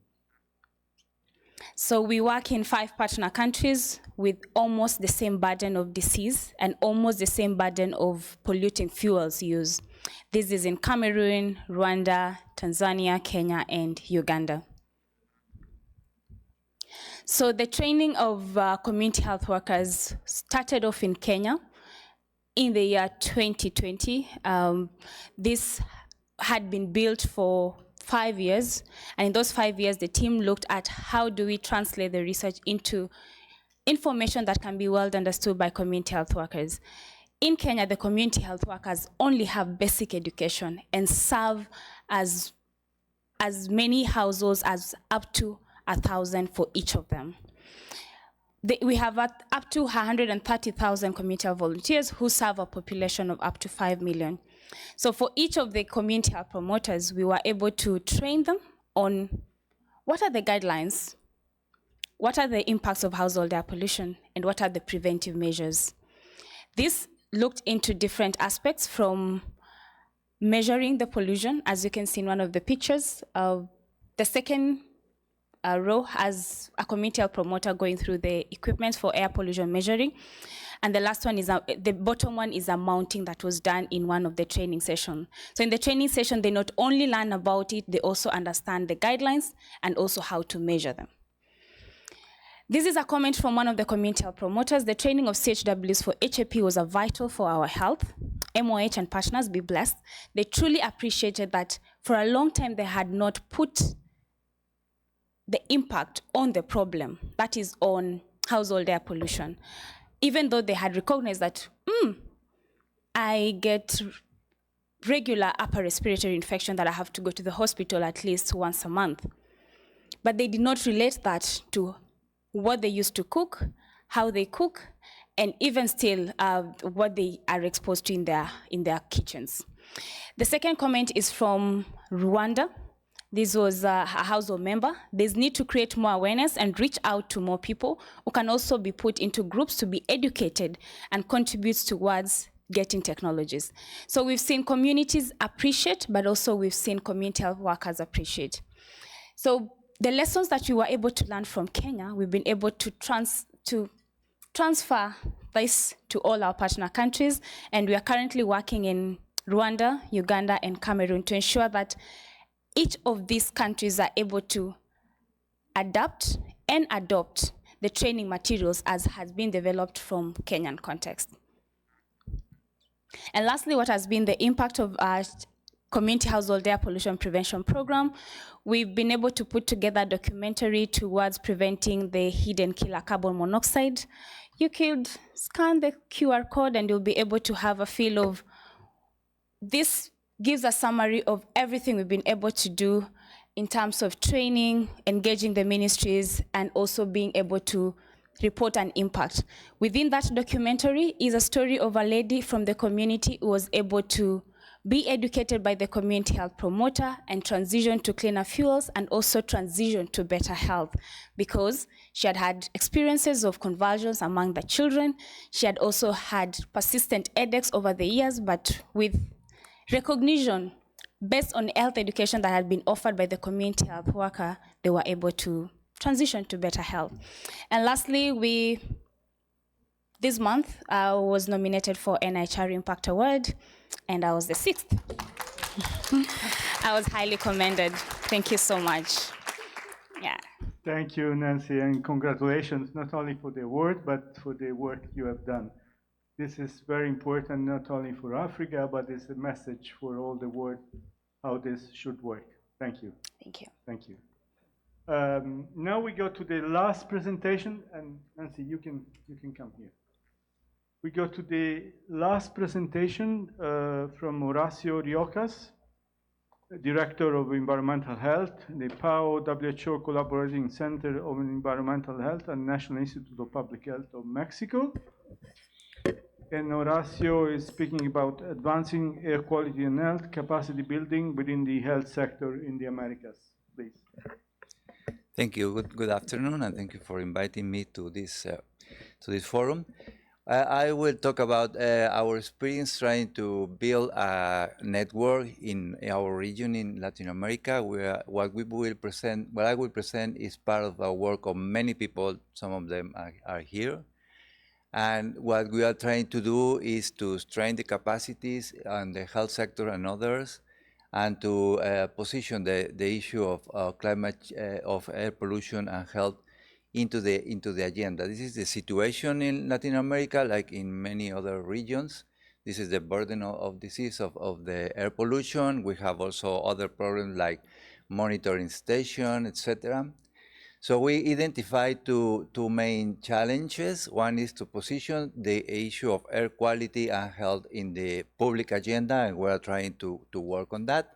So we work in 5 partner countries with almost the same burden of disease and almost the same burden of polluting fuels use. This is in Cameroon, Rwanda, Tanzania, Kenya, and Uganda. So the training of community health workers started off in Kenya in the year 2020. This had been built for 5 years, and in those 5 years, the team looked at how do we translate the research into information that can be well understood by community health workers. In Kenya, the community health workers only have basic education and serve as many households as up to 1,000 for each of them. We have up to 130,000 community health volunteers who serve a population of up to 5 million. So for each of the community health promoters, we were able to train them on what are the guidelines, what are the impacts of household air pollution, and what are the preventive measures. This looked into different aspects from measuring the pollution, as you can see in one of the pictures. The second row has a community health promoter going through the equipment for air pollution measuring. And the last one is, the bottom one is a mounting that was done in one of the training sessions. So in the training session, they not only learn about it, they also understand the guidelines and also how to measure them. This is a comment from one of the community health promoters. The training of CHWs for HAP was vital for our health. MOH and partners, be blessed. They truly appreciated that for a long time they had not put the impact on the problem, that is on household air pollution, even though they had recognized that, I get regular upper respiratory infection that I have to go to the hospital at least once a month. But they did not relate that to what they used to cook, how they cook, and even still what they are exposed to in their kitchens. The second comment is from Rwanda. This was a household member. There's need to create more awareness and reach out to more people who can also be put into groups to be educated and contributes towards getting technologies. So we've seen communities appreciate, but also we've seen community health workers appreciate. So the lessons that we were able to learn from Kenya, we've been able to transfer this to all our partner countries, and we are currently working in Rwanda, Uganda, and Cameroon to ensure that each of these countries are able to adapt and adopt the training materials as has been developed from Kenyan context. And lastly, what has been the impact of our community household air pollution prevention program? We've been able to put together a documentary towards preventing the hidden killer carbon monoxide. You could scan the QR code and you'll be able to have a feel of this. Gives a summary of everything we've been able to do in terms of training, engaging the ministries, and also being able to report an impact. Within that documentary is a story of a lady from the community who was able to be educated by the community health promoter and transition to cleaner fuels and also transition to better health because she had had experiences of convulsions among the children. She had also had persistent headaches over the years, but with recognition based on health education that had been offered by the community health worker, they were able to transition to better health. And lastly, this month, I was nominated for NHR Impact Award, and I was the 6th. I was highly commended. Thank you so much. Yeah. Thank you, Nancy, and congratulations, not only for the award, but for the work you have done. This is very important, not only for Africa, but it's a message for all the world how this should work. Thank you. Thank you. Thank you. Now we go to the last presentation, and Nancy, you can come here. We go to the last presentation from Horacio Riocas, Director of Environmental Health, the PAO-WHO Collaborating Center of Environmental Health and National Institute of Public Health of Mexico. And Horacio is speaking about advancing air quality and health capacity building within the health sector in the Americas. Please. Thank you. Good afternoon, and thank you for inviting me to this forum. I will talk about our experience trying to build a network in our region in Latin America. What I will present is part of our work of many people. Some of them are here. And what we are trying to do is to strengthen the capacities on the health sector and others, and to position the issue of of air pollution and health into the agenda. This is the situation in Latin America, like in many other regions. This is the burden of disease of the air pollution. We have also other problems like monitoring station, etc. So we identified two main challenges. One is to position the issue of air quality and health in the public agenda, and we're trying to work on that,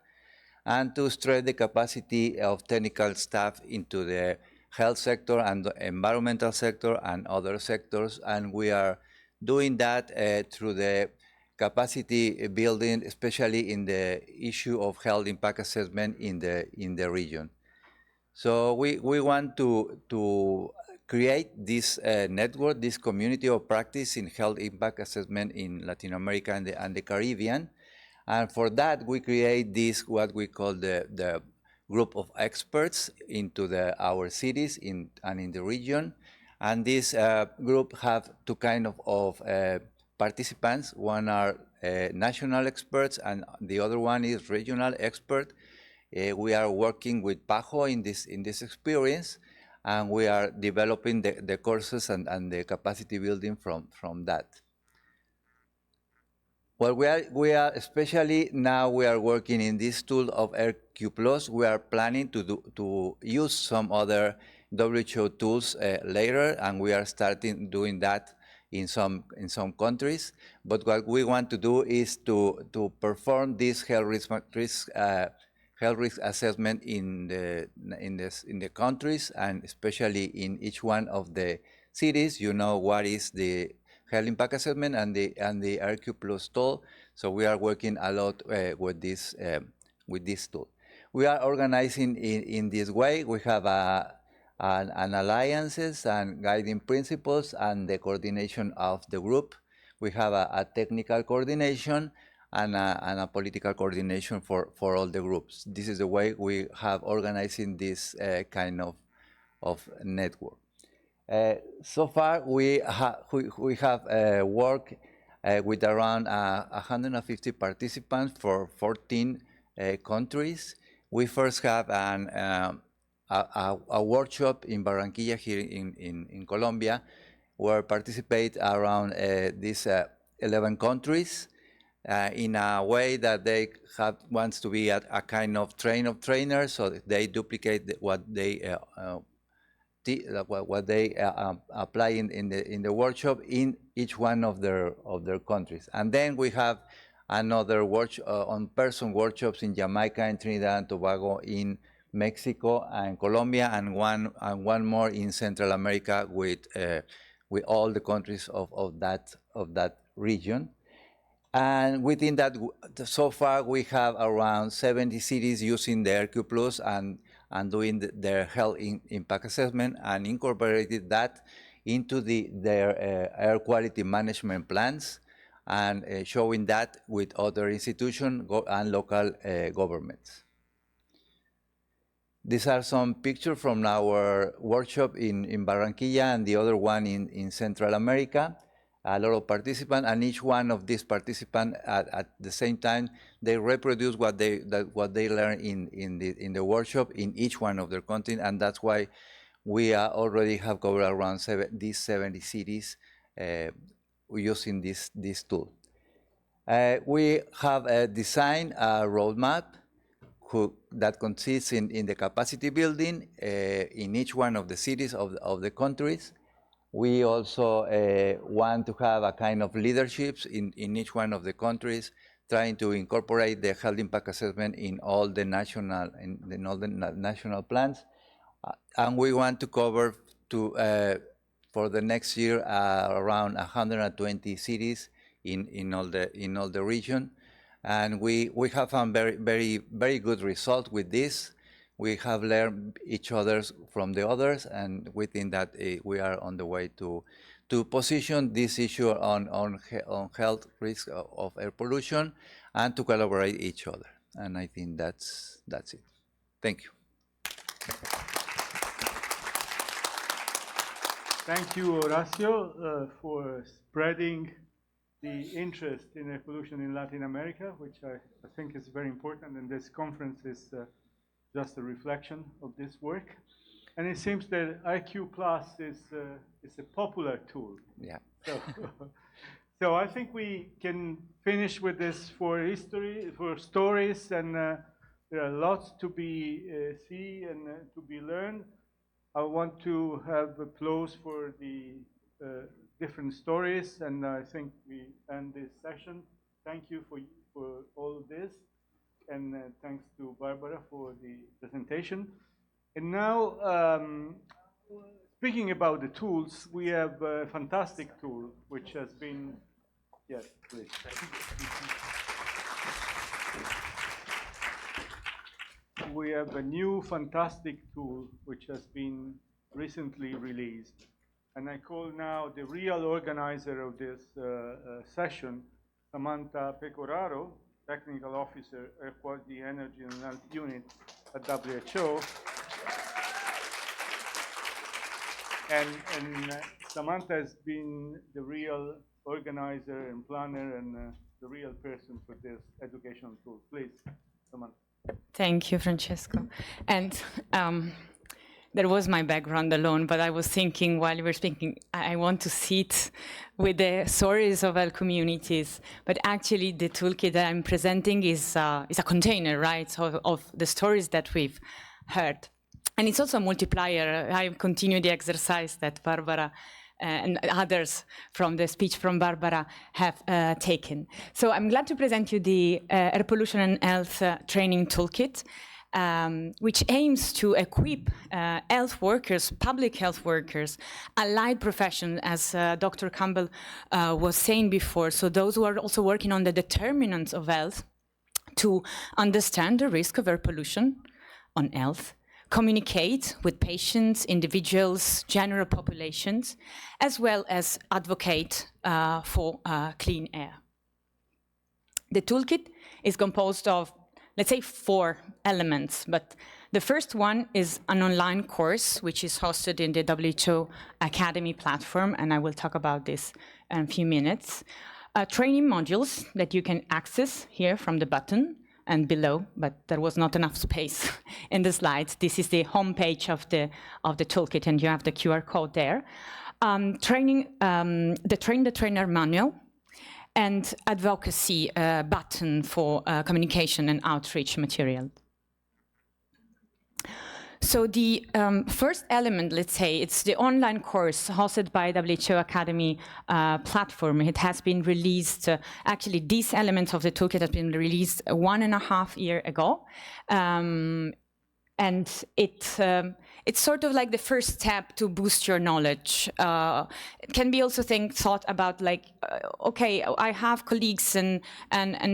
and to strengthen the capacity of technical staff into the health sector and the environmental sector and other sectors. And we are doing that through the capacity building, especially in the issue of health impact assessment in the region. So we want to create this network, this community of practice in health impact assessment in Latin America and the Caribbean. And for that, we create this, what we call the group of experts into our cities and in the region. And this group have two kind of participants. One are national experts, and the other one is regional expert. We are working with PAHO in this experience, and we are developing the courses and the capacity building from that. Well, we are especially now we are working in this tool of RQ+. We are planning to use some other WHO tools later, and we are starting doing that in some countries. But what we want to do is to perform this health risk assessment in the countries, and especially in each one of the cities. You know what is the health impact assessment and the RQ+ tool. So we are working a lot with this tool. We are organizing in this way. We have an alliances and guiding principles and the coordination of the group. We have a technical coordination and a political coordination for all the groups. This is the way we have organizing this kind of network. So far, we have worked with around 150 participants for 14 countries. We first have a workshop in Barranquilla here in Colombia, where participate around these 11 countries in a way that they wants to be a kind of trainers, so they duplicate what they apply in the workshop in each one of their countries. And then we have another on-person workshops in Jamaica and Trinidad and Tobago, in Mexico and Colombia, and one more in Central America with all the countries of that region. And within that, so far we have around 70 cities using the RQ+ and doing their health impact assessment, and incorporated that into their air quality management plans, and showing that with other institutions and local governments. These are some pictures from our workshop in Barranquilla and the other one in Central America. A lot of participants, and each one of these participants at the same time, they reproduce what they learn in the workshop in each one of their countries, and that's why we already have covered around 70 cities using this tool. We have designed a roadmap that consists in the capacity building in each one of the cities of the countries. We also want to have a kind of leaderships in each one of the countries, trying to incorporate the health impact assessment in all the national plans. And we want to cover for the next year around 120 cities in all the region. And we have found very good results with this. we have learned each other's from the others, and we think that we are on the way to position this issue on health risk of air pollution and to collaborate each other. And I think that's it. Thank you. Thank you, Horacio, for spreading the interest in air pollution in Latin America, which I think is very important, and this conference is just a reflection of this work. And it seems that IQ Plus is a popular tool. Yeah. So I think we can finish with this for history, for stories, and there are lots to be see and to be learned. I want to have applause for the different stories, and I think we end this session. Thank you for all of this, and thanks to Barbara for the presentation. And now, speaking about the tools, we have a fantastic tool which has been, yes, please. We have a new fantastic tool which has been recently released. And I call now the real organizer of this session, Samantha Pecoraro, Technical Officer, Air Quality, Energy and Health Unit at WHO. And Samantha has been the real organizer and planner and the real person for this educational tool. Please, Samantha. Thank you, Francesco. And that was my background alone, but I was thinking while you were speaking, I want to sit with the stories of our communities. But actually, the toolkit that I'm presenting is a container, right, of the stories that we've heard. And it's also a multiplier. I continue the exercise that Barbara and others from the speech from Barbara have taken. So I'm glad to present you the Air Pollution and Health Training Toolkit, which aims to equip health workers, public health workers, allied professions, as Dr. Campbell was saying before, so those who are also working on the determinants of health, to understand the risk of air pollution on health, communicate with patients, individuals, general populations, as well as advocate for clean air. The toolkit is composed of, let's say, 4 elements, but the first one is an online course, which is hosted in the WHO Academy platform, and I will talk about this in a few minutes. Training modules that you can access here from the button and below, but there was not enough space in the slides. This is the homepage of the toolkit, and you have the QR code there. The Train the Trainer manual, and advocacy button for communication and outreach material. So the first element, let's say, it's the online course hosted by WHO Academy platform. It has been released, actually these elements of the toolkit have been released 1.5 years ago. And it's sort of like the first step to boost your knowledge. It can be also thought about like, okay, I have colleagues and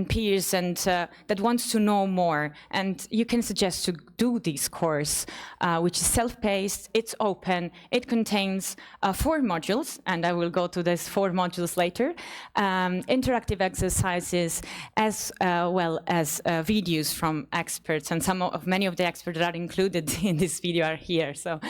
peers and that wants to know more, and you can suggest to do this course, which is self-paced, it's open, it contains 4 modules, and I will go to these 4 modules later, interactive exercises, as well as videos from experts, and many of the experts that are included in this video are here. So,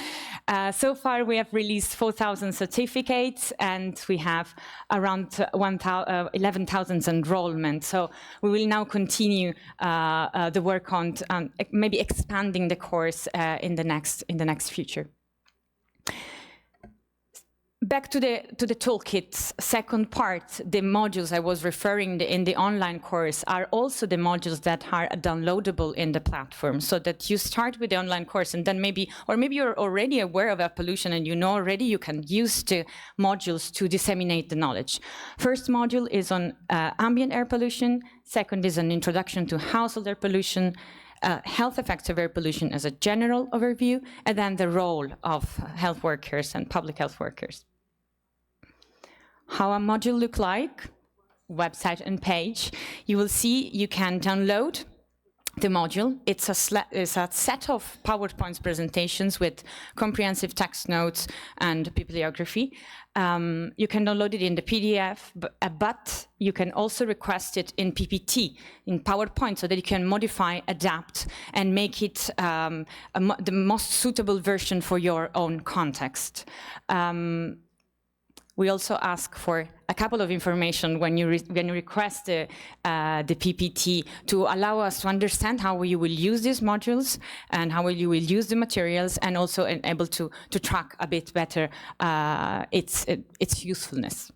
so far we have released 4,000 certificates, and we have around 11,000 enrollment. So we will now continue the work on maybe expanding the course in the next future. Back to the toolkit's second part, the modules I was referring in the online course are also the modules that are downloadable in the platform, so that you start with the online course and then maybe you're already aware of air pollution and you know already you can use the modules to disseminate the knowledge. First module is on ambient air pollution. Second is an introduction to household air pollution, health effects of air pollution as a general overview, and then the role of health workers and public health workers. How a module look like, website and page. You will see you can download the module. It's a set of PowerPoint presentations with comprehensive text notes and bibliography. You can download it in the PDF, but you can also request it in PPT, in PowerPoint, so that you can modify, adapt, and make it the most suitable version for your own context. We also ask for a couple of information when you request the PPT to allow us to understand how you will use these modules and how you will use the materials, and also able to track a bit better its usefulness.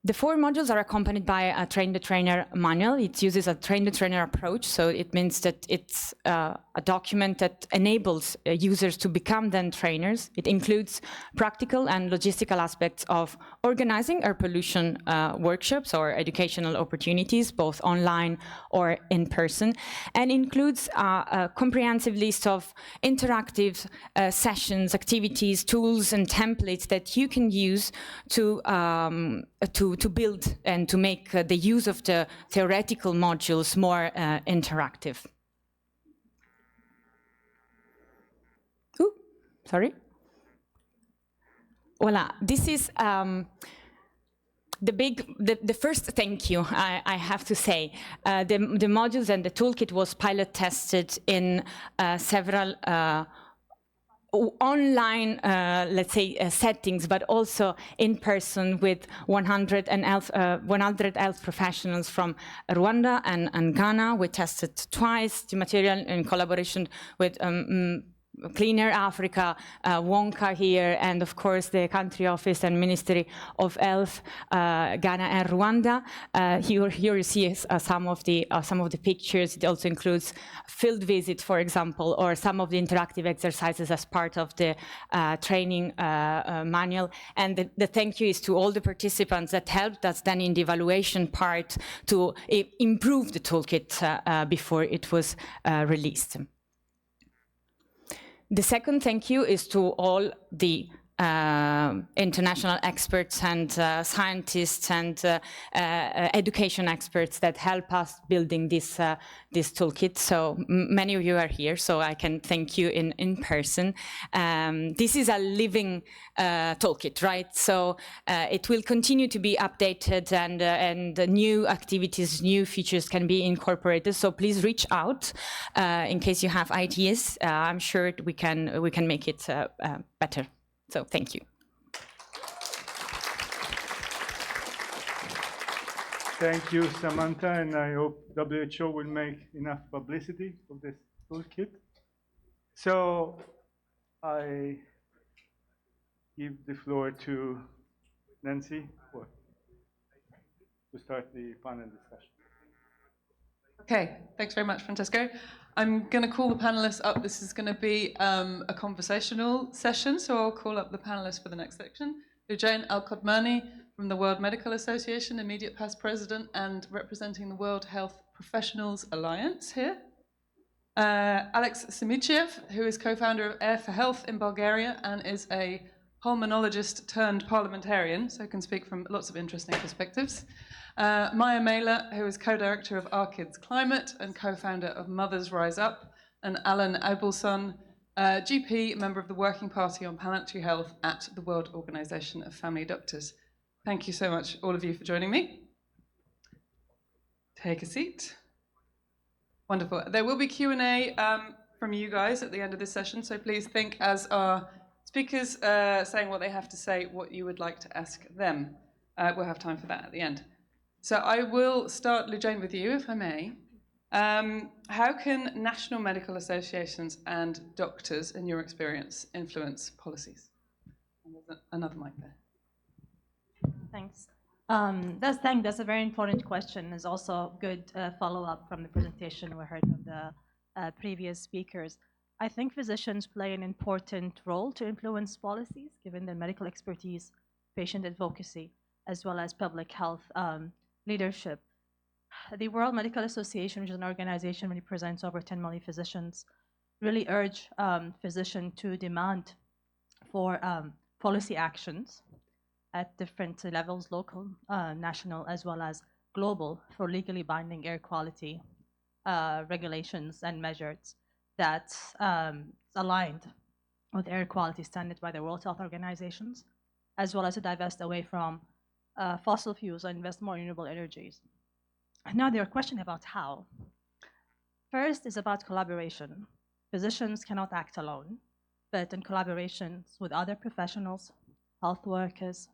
The 4 modules are accompanied by a train-the-trainer manual. It uses a train-the-trainer approach, so it means that it's a document that enables users to become then trainers. It includes practical and logistical aspects of organizing air pollution workshops or educational opportunities, both online or in person, and includes a comprehensive list of interactive sessions, activities, tools, and templates that you can use to build and to make the use of the theoretical modules more interactive. Ooh, sorry. Voila, this is the first thank you I have to say. The modules and the toolkit was pilot tested in several online, let's say, settings, but also in person with 100 health professionals from Rwanda and Ghana. We tested twice the material in collaboration with Clean Air Africa, Wonka here, and of course the country office and Ministry of Health, Ghana and Rwanda. Here you see some of the pictures. It also includes field visit, for example, or some of the interactive exercises as part of the training manual. And the thank you is to all the participants that helped us then in the evaluation part to improve the toolkit before it was released. The second thank you is to all the international experts and scientists and education experts that help us building this toolkit. So many of you are here, so I can thank you in person. This is a living toolkit, right? So it will continue to be updated, and new activities, new features can be incorporated. So please reach out in case you have ideas. I'm sure we can make it better. So thank you. Thank you, Samantha, and I hope WHO will make enough publicity of this toolkit. So I give the floor to Nancy to start the panel discussion. Okay, thanks very much, Francesco. I'm going to call the panelists up. This is going to be a conversational session, so I'll call up the panelists for the next section. Lujain Al-Kodmani from the World Medical Association, immediate past president and representing the World Health Professionals Alliance here. Alex Simichev, who is co-founder of Air for Health in Bulgaria and is a pulmonologist turned parliamentarian, so can speak from lots of interesting perspectives. Maya Mailer, who is co-director of Our Kids Climate and co-founder of Mothers Rise Up, and Alan Abelson, GP, member of the Working Party on Planetary Health at the World Organization of Family Doctors. Thank you so much, all of you, for joining me. Take a seat. Wonderful. There will be Q&A from you guys at the end of this session, so please think as our speakers saying what they have to say, what you would like to ask them. We'll have time for that at the end. So I will start, Lujain, with you, if I may. How can national medical associations and doctors, in your experience, influence policies? And there's another mic there. Thanks. That's a very important question. It's also a good follow-up from the presentation we heard from the previous speakers. I think physicians play an important role to influence policies, given their medical expertise, patient advocacy, as well as public health leadership. The World Medical Association, which is an organization that represents over 10 million physicians, really urge physicians to demand for policy actions at different levels, local, national, as well as global for legally binding air quality regulations and measures that aligned with air quality standards by the World Health Organizations, as well as to divest away from fossil fuels and invest more in renewable energies. And now there are questions about how. First is about collaboration. Physicians cannot act alone, but in collaborations with other professionals, health workers,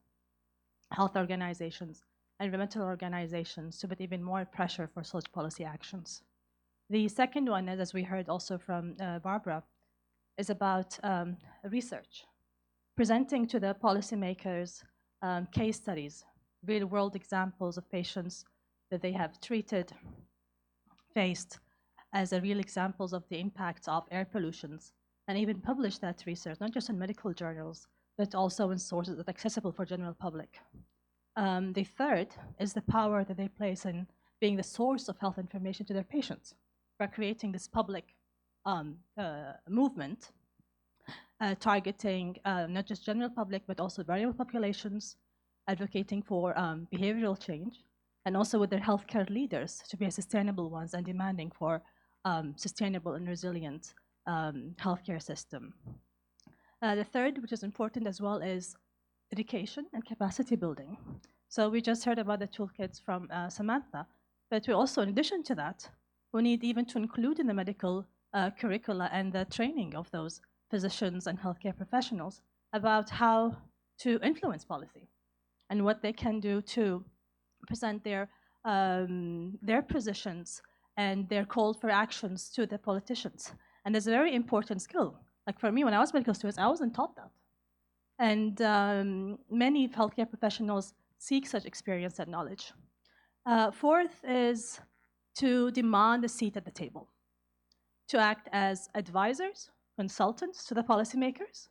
health organizations, and environmental organizations to put even more pressure for such policy actions. The second one, as we heard also from Barbara, is about research, presenting to the policymakers case studies, real-world examples of patients that they have treated, faced, as a real examples of the impacts of air pollutions, and even publish that research, not just in medical journals, but also in sources that are accessible for general public. The third is the power that they place in being the source of health information to their patients by creating this public movement targeting not just general public, but also vulnerable populations, advocating for behavioral change, and also with their healthcare leaders to be sustainable ones and demanding for sustainable and resilient healthcare system. The third, which is important as well, is education and capacity building. So we just heard about the toolkits from Samantha, but we also, in addition to that, we need even to include in the medical curricula and the training of those physicians and healthcare professionals about how to influence policy and what they can do to present their positions and their call for actions to the politicians. And there's a very important skill. Like for me, when I was medical student, I wasn't taught that. And many healthcare professionals seek such experience and knowledge. Fourth is to demand a seat at the table, to act as advisors, consultants to the policymakers,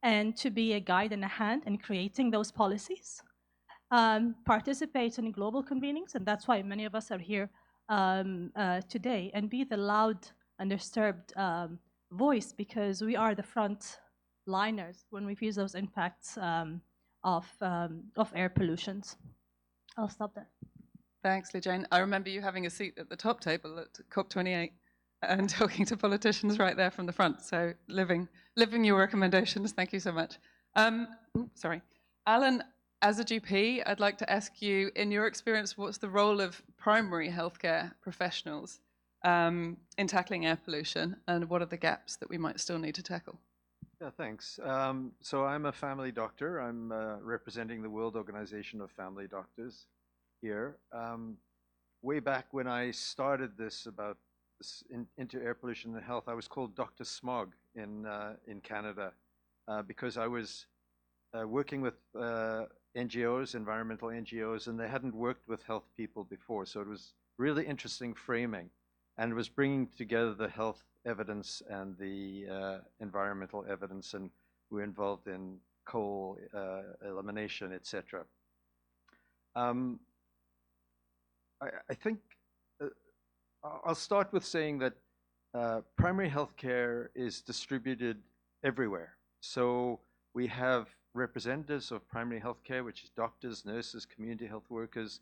and to be a guide and a hand in creating those policies. Participate in global convenings, and that's why many of us are here today, and be the loud, undisturbed voice, because we are the front liners when we face those impacts of air pollutions. I'll stop there. Thanks, Lee-Jane. I remember you having a seat at the top table at COP28 and talking to politicians right there from the front. So living your recommendations. Thank you so much. Sorry. Alan, as a GP, I'd like to ask you, in your experience, what's the role of primary healthcare professionals in tackling air pollution, and what are the gaps that we might still need to tackle? Yeah, thanks. So I'm a family doctor. I'm representing the World Organization of Family Doctors here. Way back when I started this into air pollution and health, I was called Dr. Smog in Canada because I was working with NGOs, environmental NGOs, and they hadn't worked with health people before. So it was really interesting framing, and it was bringing together the health evidence and the environmental evidence, and we're involved in coal elimination, etc. I think I'll start with saying that primary health care is distributed everywhere. So we have representatives of primary health care, which is doctors, nurses, community health workers,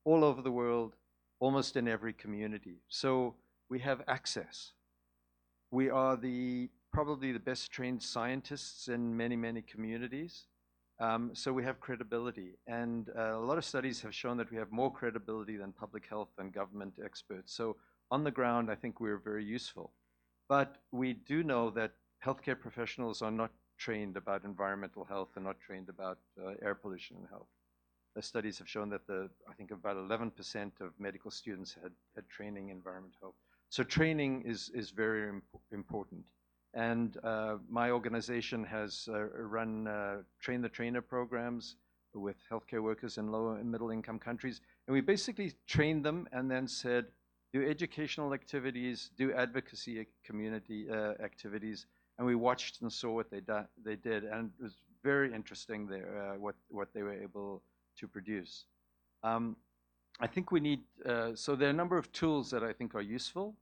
all over the world, almost in every community. So we have access. We are probably the best trained scientists in many, many communities. So we have credibility. And a lot of studies have shown that we have more credibility than public health and government experts. So on the ground, I think we're very useful. But we do know that healthcare professionals are not trained about environmental health and not trained about air pollution and health. The studies have shown that I think about 11% of medical students had training in environmental health. So training is very important. And my organization has run train the trainer programs with healthcare workers in low and middle income countries. And we basically trained them and then said, do educational activities, do advocacy community activities. And we watched and saw what they did. And it was very interesting there, what they were able to produce. I think we need, so there are a number of tools that I think are useful.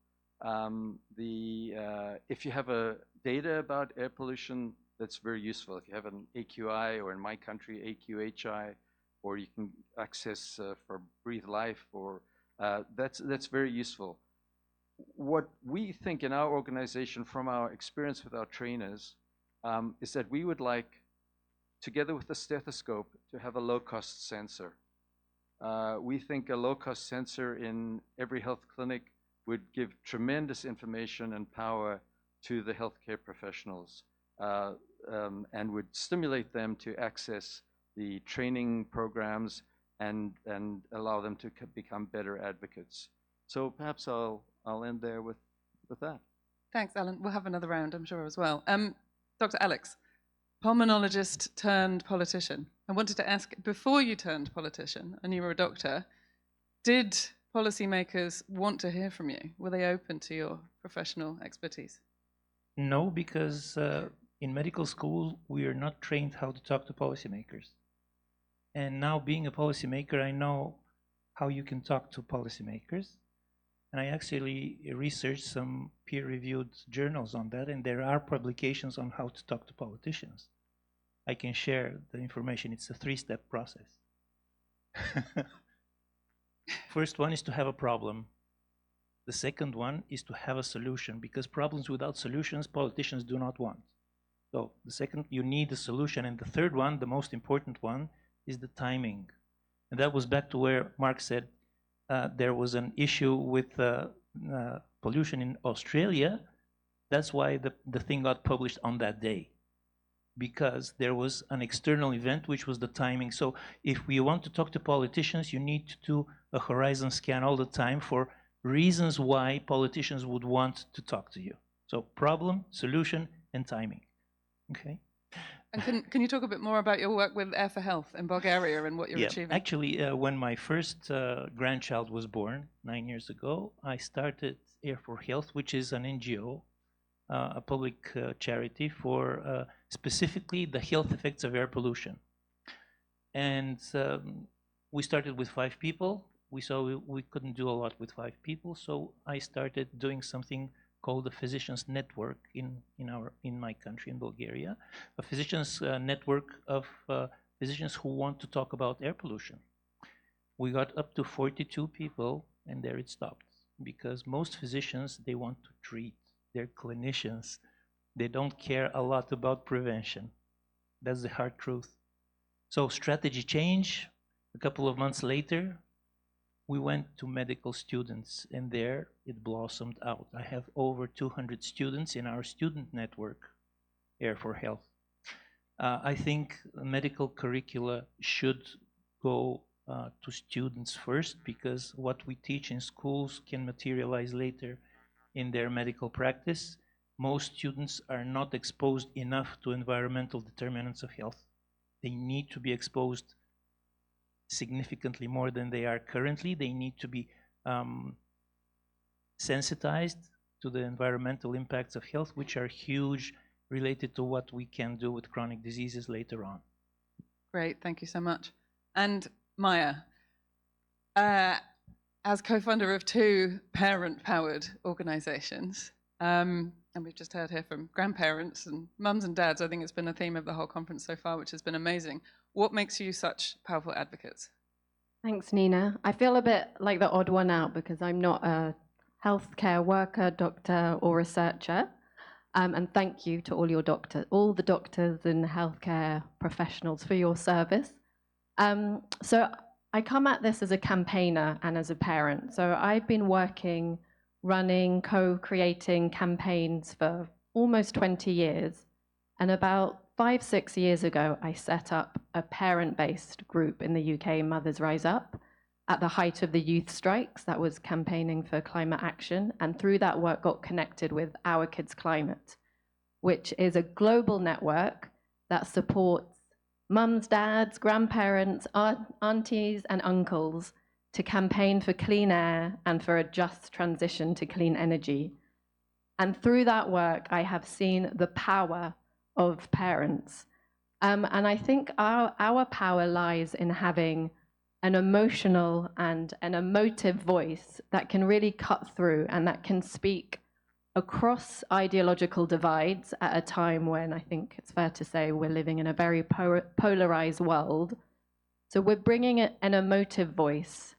If you have data about air pollution, that's very useful. If you have an AQI, or in my country, AQHI, or you can access for Breathe Life, or that's very useful. What we think in our organization from our experience with our trainers is that we would like, together with the stethoscope, to have a low-cost sensor. We think a low-cost sensor in every health clinic would give tremendous information and power to the healthcare professionals and would stimulate them to access the training programs and allow them to become better advocates. So perhaps I'll end there with that. Thanks, Alan. We'll have another round, I'm sure, as well. Dr. Alex, pulmonologist turned politician. I wanted to ask, before you turned politician and you were a doctor, did policymakers want to hear from you? Were they open to your professional expertise? No, because in medical school, we are not trained how to talk to policymakers. And now being a policymaker, I know how you can talk to policymakers. And I actually researched some peer-reviewed journals on that, and there are publications on how to talk to politicians. I can share the information. It's a 3-step process. First one is to have a problem. The second one is to have a solution, because problems without solutions, politicians do not want. So the second, you need a solution. And the third one, the most important one, is the timing. And that was back to where Mark said, there was an issue with pollution in Australia. That's why the thing got published on that day, because there was an external event, which was the timing. So if we want to talk to politicians, you need to do a horizon scan all the time for reasons why politicians would want to talk to you. So problem, solution, and timing. Okay. And can you talk a bit more about your work with Air for Health in Bulgaria and what you're achieving? Actually, when my first grandchild was born 9 years ago, I started Air for Health, which is an NGO, a public charity for specifically the health effects of air pollution. And we started with 5 people. We saw we couldn't do a lot with 5 people, so I started doing something called the Physicians Network in my country, in Bulgaria, a physicians network of physicians who want to talk about air pollution. We got up to 42 people, and there it stopped, because most physicians, they want to treat. They're clinicians. They don't care a lot about prevention. That's the hard truth. So strategy change. A couple of months later, we went to medical students, and there it blossomed out. I have over 200 students in our student network, Air for Health. I think medical curricula should go to students first, because what we teach in schools can materialize later in their medical practice. Most students are not exposed enough to environmental determinants of health. They need to be exposed significantly more than they are currently. They need to be sensitized to the environmental impacts of health, which are huge, related to what we can do with chronic diseases later on. Great, thank you so much. And Maya, as co-founder of 2 parent-powered organizations, and we've just heard here from grandparents and mums and dads, I think it's been a theme of the whole conference so far, which has been amazing. What makes you such powerful advocates? Thanks, Nina. I feel a bit like the odd one out because I'm not a healthcare worker, doctor, or researcher. And thank you to all the doctors and healthcare professionals for your service. So I come at this as a campaigner and as a parent. So I've been working, running, co-creating campaigns for almost 20 years. And about 5-6 years ago, I set up a parent-based group in the UK, Mothers Rise Up, at the height of the youth strikes that was campaigning for climate action. And through that work, got connected with Our Kids Climate, which is a global network that supports mums, dads, grandparents, aunties, and uncles to campaign for clean air and for a just transition to clean energy. And through that work, I have seen the power of parents. And I think our power lies in having an emotional and an emotive voice that can really cut through and that can speak across ideological divides at a time when I think it's fair to say we're living in a very polarized world, So we're bringing an emotive voice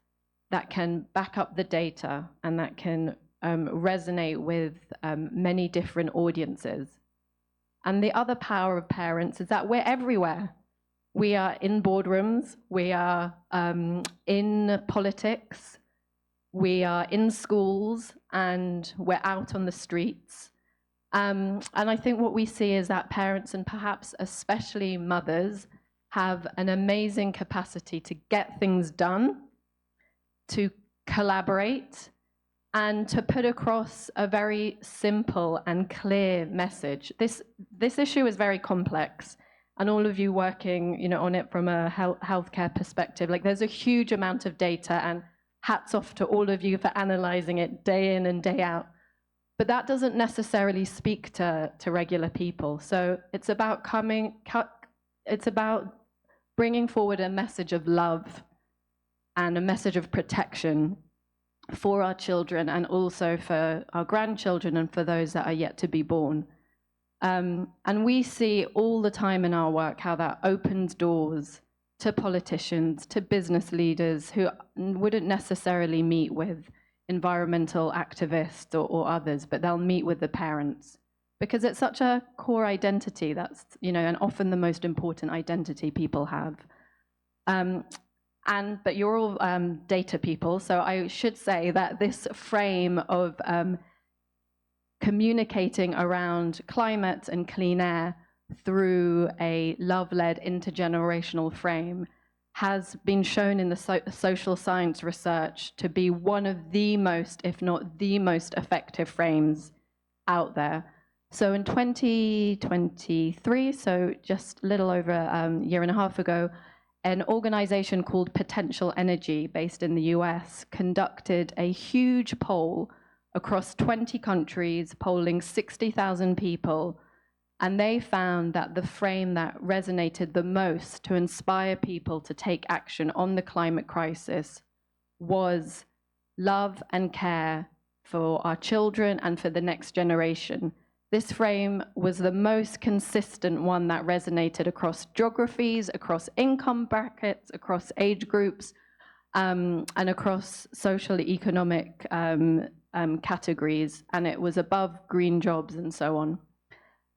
that can back up the data and that can resonate with many different audiences. And the other power of parents is that we're everywhere. We are in boardrooms, we are in politics, we are in schools, and we're out on the streets. And I think what we see is that parents, and perhaps especially mothers, have an amazing capacity to get things done, to collaborate, and to put across a very simple and clear message. This issue is very complex, and all of you working, on it from a healthcare perspective, like there's a huge amount of data, and hats off to all of you for analyzing it day in and day out. But that doesn't necessarily speak to regular people. So it's about bringing forward a message of love and a message of protection for our children, and also for our grandchildren and for those that are yet to be born. And we see all the time in our work how that opens doors to politicians, to business leaders who wouldn't necessarily meet with environmental activists or others, but they'll meet with the parents, because it's such a core identity that's, and often the most important identity people have. But you're all data people, so I should say that this frame of communicating around climate and clean air through a love-led intergenerational frame has been shown in the social science research to be one of the most, if not the most effective frames out there. So in 2023, so just a little over a year and a half ago, an organization called Potential Energy, based in the US, conducted a huge poll across 20 countries, polling 60,000 people. And they found that the frame that resonated the most to inspire people to take action on the climate crisis was love and care for our children and for the next generation. This frame was the most consistent one that resonated across geographies, across income brackets, across age groups, and across social economic categories. And it was above green jobs and so on.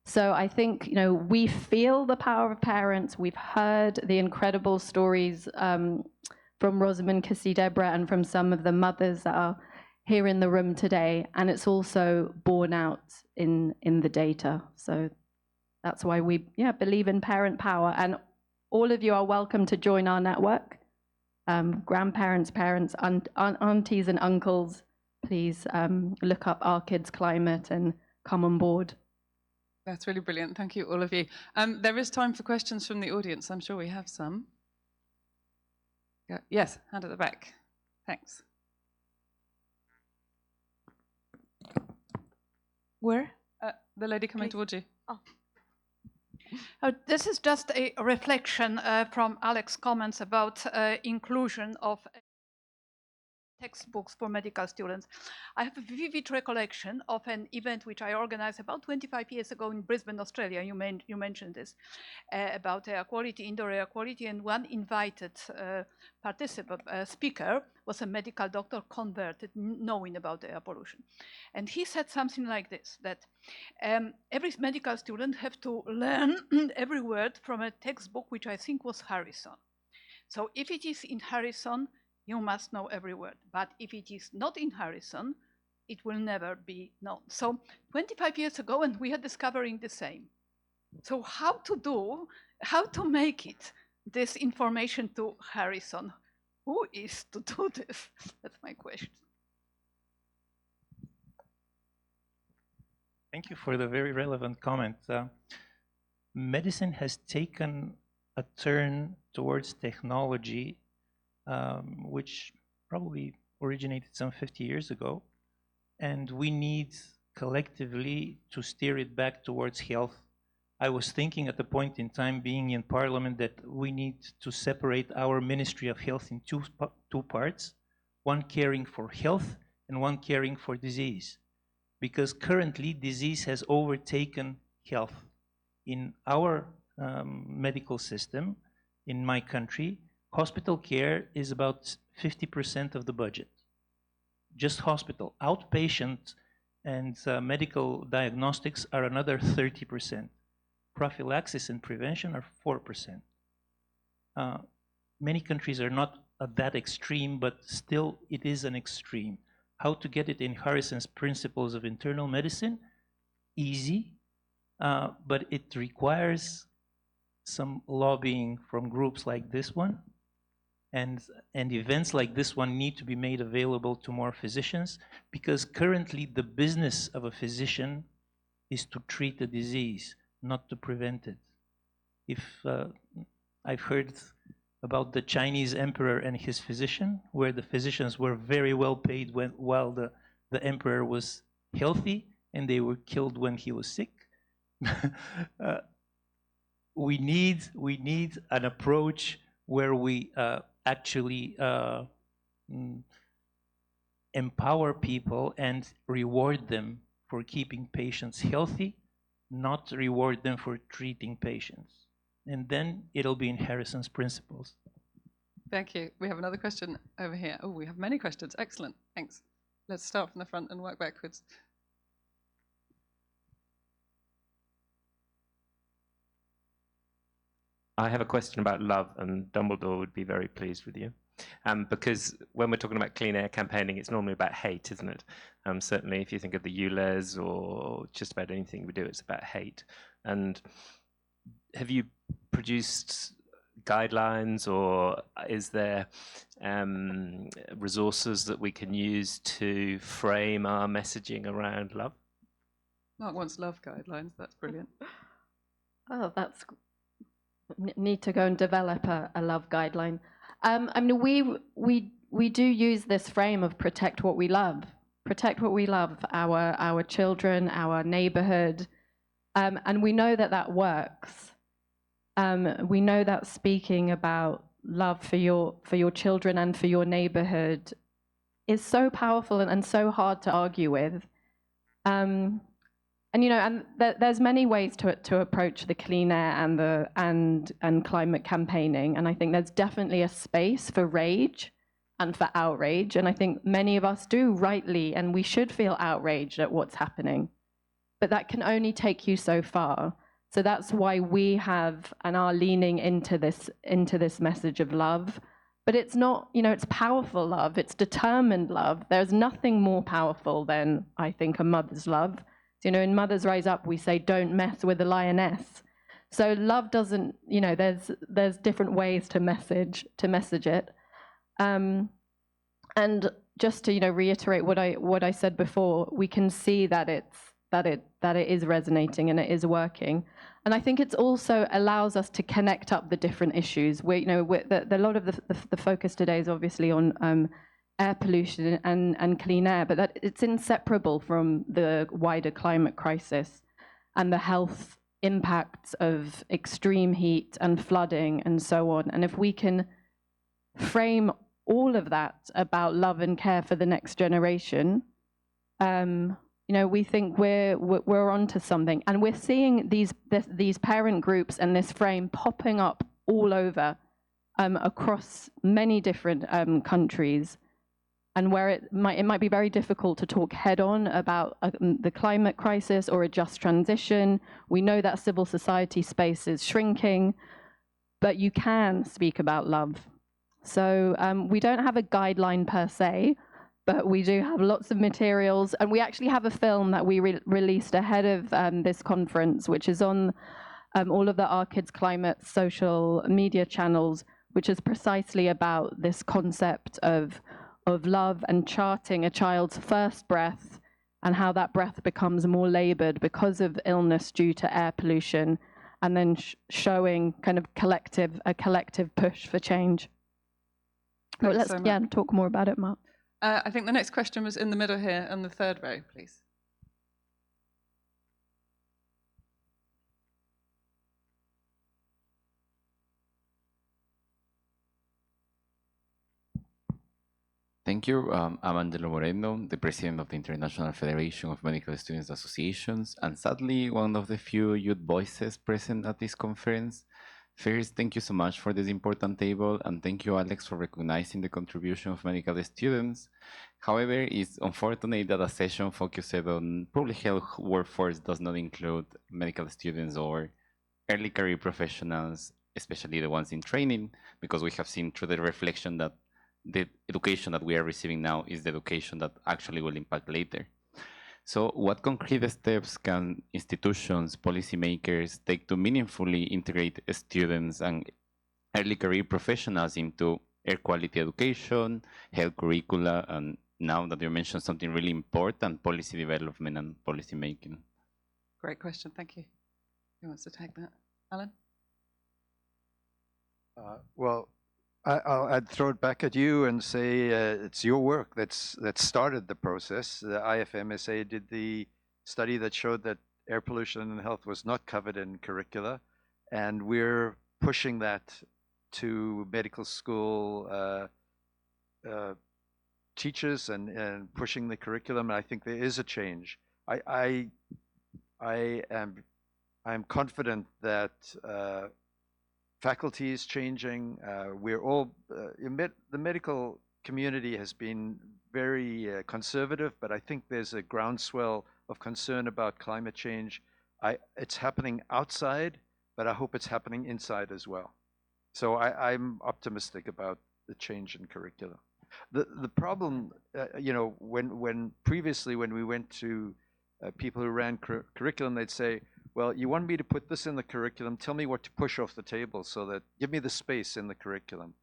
So I think, we feel the power of parents. We've heard the incredible stories from Rosamund Cassie-Deborah and from some of the mothers that are here in the room today, and it's also borne out in the data. So that's why we believe in parent power, and all of you are welcome to join our network. Grandparents, parents, aunties and uncles, please look up Our Kids Climate and come on board. That's really brilliant. Thank you, all of you. There is time for questions from the audience. I'm sure we have some. Yes, hand at the back. Thanks. Where? The lady coming towards you. Oh. This is just a reflection from Alex's comments about inclusion of textbooks for medical students. I have a vivid recollection of an event which I organized about 25 years ago in Brisbane, Australia. You mentioned this, about air quality, indoor air quality, and one invited participant, speaker, was a medical doctor converted, knowing about air pollution. And he said something like this, that every medical student have to learn every word from a textbook, which I think was Harrison. So if it is in Harrison, you must know every word. But if it is not in Harrison, it will never be known. So 25 years ago, and we are discovering the same. So how to make it, this information to Harrison? Who is to do this? That's my question. Thank you for the very relevant comment. Medicine has taken a turn towards technology, which probably originated some 50 years ago, and we need collectively to steer it back towards health. I was thinking at the point in time, being in Parliament, that we need to separate our Ministry of Health in two parts, one caring for health and one caring for disease. Because currently disease has overtaken health. In our medical system, in my country, Hospital care is about 50% of the budget. Just hospital. Outpatient and medical diagnostics are another 30%. Prophylaxis and prevention are 4%. Many countries are not at that extreme, but still it is an extreme. How to get it in Harrison's principles of internal medicine? Easy, but it requires some lobbying from groups like this one, and events like this one need to be made available to more physicians, because currently the business of a physician is to treat a disease, not to prevent it. If I've heard about the Chinese emperor and his physician, where the physicians were very well paid while the emperor was healthy, and they were killed when he was sick. We need an approach where we actually empower people and reward them for keeping patients healthy, not reward them for treating patients. And then it'll be in Harrison's principles. Thank you. We have another question over here. Oh, we have many questions. Excellent. Thanks. Let's start from the front and work backwards. I have a question about love, and Dumbledore would be very pleased with you. Because when we're talking about clean air campaigning, it's normally about hate, isn't it? Certainly, if you think of the ULEZ or just about anything we do, it's about hate. And have you produced guidelines, or is there resources that we can use to frame our messaging around love? Mark wants love guidelines. That's brilliant. Oh, that's need to go and develop a love guideline. I mean, we do use this frame of protect what we love, our children, our neighborhood, and we know that works. We know that speaking about love for your children and for your neighborhood is so powerful and so hard to argue with. And you know, and there's many ways to approach the clean air and climate campaigning, and I think there's definitely a space for rage and for outrage, and I think many of us do rightly, and we should feel outraged at what's happening, but that can only take you so far. So that's why we have and are leaning into this message of love. But it's not, you know, it's powerful love, it's determined love. There's nothing more powerful than, I think, a mother's love. You know, in Mothers Rise Up, we say, don't mess with the lioness. So love doesn't, you know, there's different ways to message it. And just to, you know, reiterate what I said before, we can see that it is resonating and it is working. And I think it also allows us to connect up the different issues. You know, a lot of the focus today is obviously on air pollution and clean air, but that it's inseparable from the wider climate crisis and the health impacts of extreme heat and flooding and so on. And if we can frame all of that about love and care for the next generation, you know, we think we're onto something. And we're seeing these parent groups and this frame popping up all over across many different countries. And where it might be very difficult to talk head on about the climate crisis or a just transition. We know that civil society space is shrinking, but you can speak about love. So we don't have a guideline per se, but we do have lots of materials. And we actually have a film that we released ahead of this conference, which is on all of the Our Kids Climate social media channels, which is precisely about this concept of love and charting a child's first breath and how that breath becomes more labored because of illness due to air pollution, and then showing kind of a collective push for change. Well, let's talk more about it, Mark. I think the next question was in the middle here on the third row, please. Thank you. I'm Angelo Moreno, the president of the International Federation of Medical Students Associations, and sadly, one of the few youth voices present at this conference. First, thank you so much for this important table, and thank you, Alex, for recognizing the contribution of medical students. However, it's unfortunate that a session focused on public health workforce does not include medical students or early career professionals, especially the ones in training, because we have seen through the reflection that the education that we are receiving now is the education that actually will impact later. So what concrete steps can institutions, policymakers take to meaningfully integrate students and early career professionals into air quality education, health curricula, and now that you mentioned something really important, policy development and policy making? Great question, thank you. Who wants to take that? Alan? Well, I'd throw it back at you and say it's your work that started the process. The IFMSA did the study that showed that air pollution and health was not covered in curricula, and we're pushing that to medical school teachers and pushing the curriculum. And I think there is a change. I am confident that faculty is changing. We're all, the medical community has been very conservative, but I think there's a groundswell of concern about climate change. It's happening outside, but I hope it's happening inside as well. So I'm optimistic about the change in curriculum. The problem, you know, when previously when we went to people who ran curriculum, they'd say, well, you want me to put this in the curriculum, tell me what to push off the table so that, give me the space in the curriculum.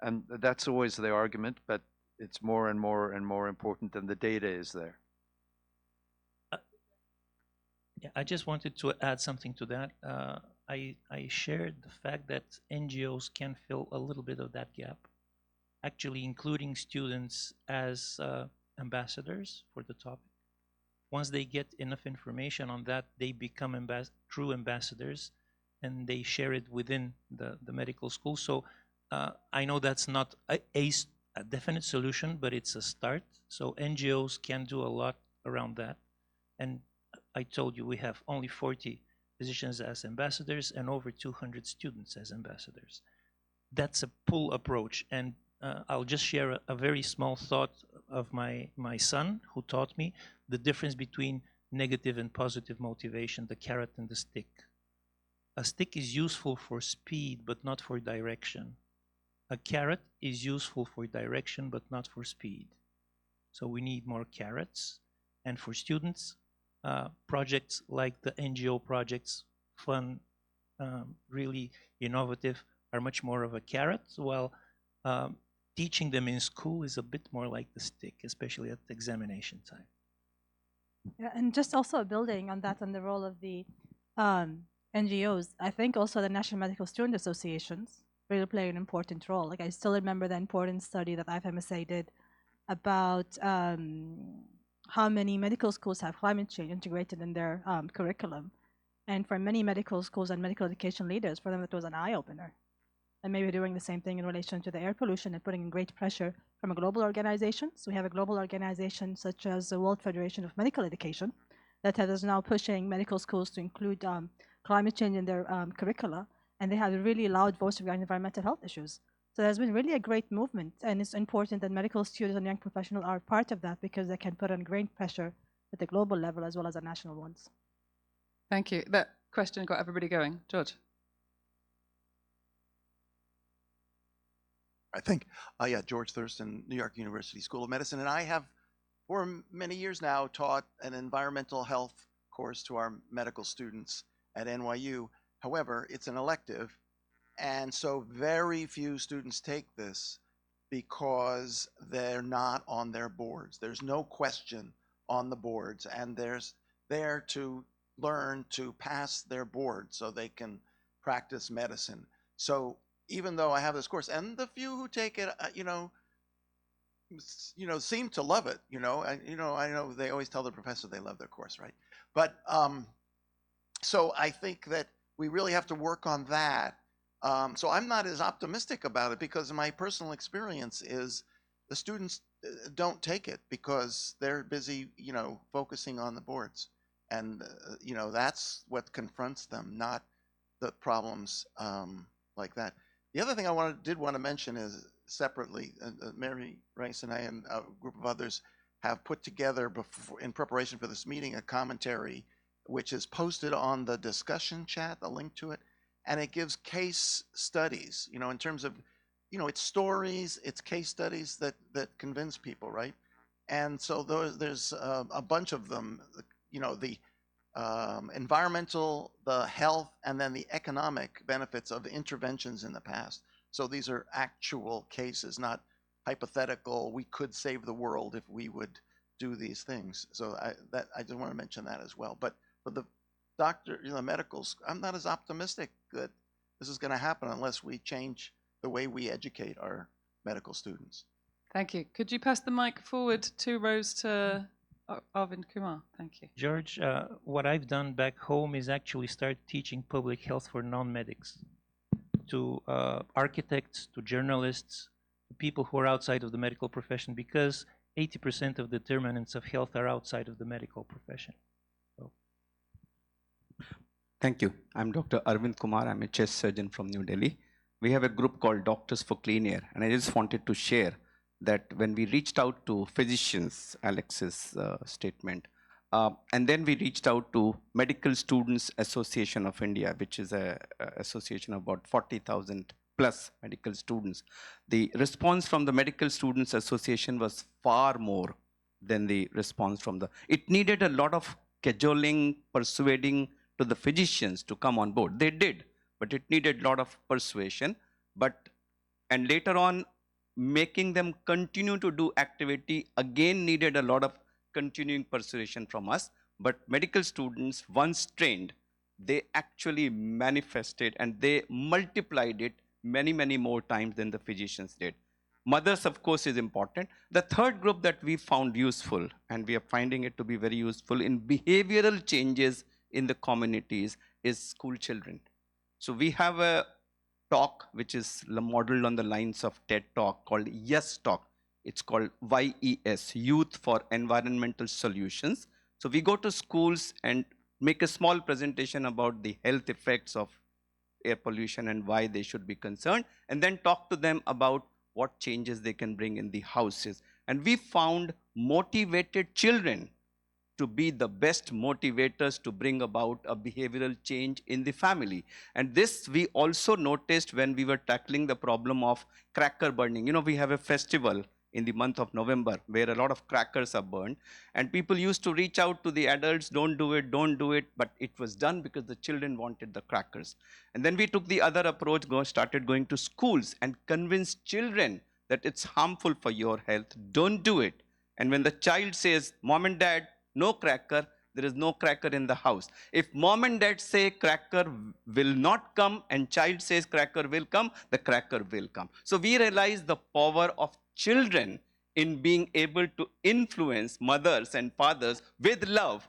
And that's always the argument, but it's more and more and more important, and the data is there. Yeah, I just wanted to add something to that. I shared the fact that NGOs can fill a little bit of that gap, actually including students as ambassadors for the topic. Once they get enough information on that, they become true ambassadors, and they share it within the medical school. So I know that's not a definite solution, but it's a start. So NGOs can do a lot around that. And I told you we have only 40 physicians as ambassadors and over 200 students as ambassadors. That's a pull approach. And I'll just share a very small thought of my son, who taught me the difference between negative and positive motivation, the carrot and the stick. A stick is useful for speed, but not for direction. A carrot is useful for direction, but not for speed. So we need more carrots. And for students, projects like the NGO projects, fun, really innovative, are much more of a carrot, while teaching them in school is a bit more like the stick, especially at the examination time. Yeah, and just also building on that and the role of the NGOs, I think also the National Medical Student Associations really play an important role. Like I still remember the important study that IFMSA did about how many medical schools have climate change integrated in their curriculum. And for many medical schools and medical education leaders, for them it was an eye-opener. And maybe doing the same thing in relation to the air pollution and putting in great pressure from a global organization. So we have a global organization such as the World Federation of Medical Education that is now pushing medical schools to include climate change in their curricula. And they have a really loud voice regarding environmental health issues. So there's been really a great movement. And it's important that medical students and young professionals are part of that because they can put on great pressure at the global level as well as the national ones. Thank you. That question got everybody going. George? I think, yeah, George Thurston, New York University School of Medicine, and I have for many years now taught an environmental health course to our medical students at NYU. However, it's an elective, and so very few students take this because they're not on their boards. There's no question on the boards, and there's there to learn to pass their board so they can practice medicine. So even though I have this course, and the few who take it, you know, seem to love it. I know they always tell the professor they love their course, right? But so I think that we really have to work on that. So I'm not as optimistic about it because my personal experience is the students don't take it because they're busy, focusing on the boards, and that's what confronts them, not the problems like that. The other thing I did want to mention is separately, Mary Rice and I and a group of others have put together in preparation for this meeting a commentary which is posted on the discussion chat, a link to it, and it gives case studies, in terms of, it's stories, it's case studies that convince people, right? And so there's a bunch of them, the environmental, the health, and then the economic benefits of interventions in the past. So these are actual cases, not hypothetical, we could save the world if we would do these things. So I just want to mention that as well. But for the medicals, I'm not as optimistic that this is going to happen unless we change the way we educate our medical students. Thank you. Could you pass the mic forward 2 rows to Arvind Kumar? Thank you. George, what I've done back home is actually start teaching public health for non-medics, to architects, to journalists, to people who are outside of the medical profession, because 80% of determinants of health are outside of the medical profession. So. Thank you. I'm Dr. Arvind Kumar. I'm a chest surgeon from New Delhi. We have a group called Doctors for Clean Air, and I just wanted to share that when we reached out to physicians, Alex's statement, and then we reached out to Medical Students Association of India, which is an association of about 40,000 plus medical students. The response from the Medical Students Association was far more than the response from it needed a lot of cajoling, persuading to the physicians to come on board. They did, but it needed a lot of persuasion. And later on, making them continue to do activity again needed a lot of continuing persuasion from us. But medical students, once trained, they actually manifested and they multiplied it many, many more times than the physicians did. Mothers, of course, is important. The third group that we found useful, and we are finding it to be very useful in behavioral changes in the communities, is school children. So we have a talk which is modeled on the lines of TED Talk called YES Talk. It's called YES, Youth for Environmental Solutions. So we go to schools and make a small presentation about the health effects of air pollution and why they should be concerned, and then talk to them about what changes they can bring in the houses. And we found motivated children to be the best motivators to bring about a behavioral change in the family. And this we also noticed when we were tackling the problem of cracker burning. We have a festival in the month of November where a lot of crackers are burned, and people used to reach out to the adults, don't do it, but it was done because the children wanted the crackers. And then we took the other approach, started going to schools and convinced children that it's harmful for your health, don't do it. And when the child says, Mom and Dad, no cracker, there is no cracker in the house. If mom and dad say cracker will not come and child says cracker will come, the cracker will come. So we realize the power of children in being able to influence mothers and fathers with love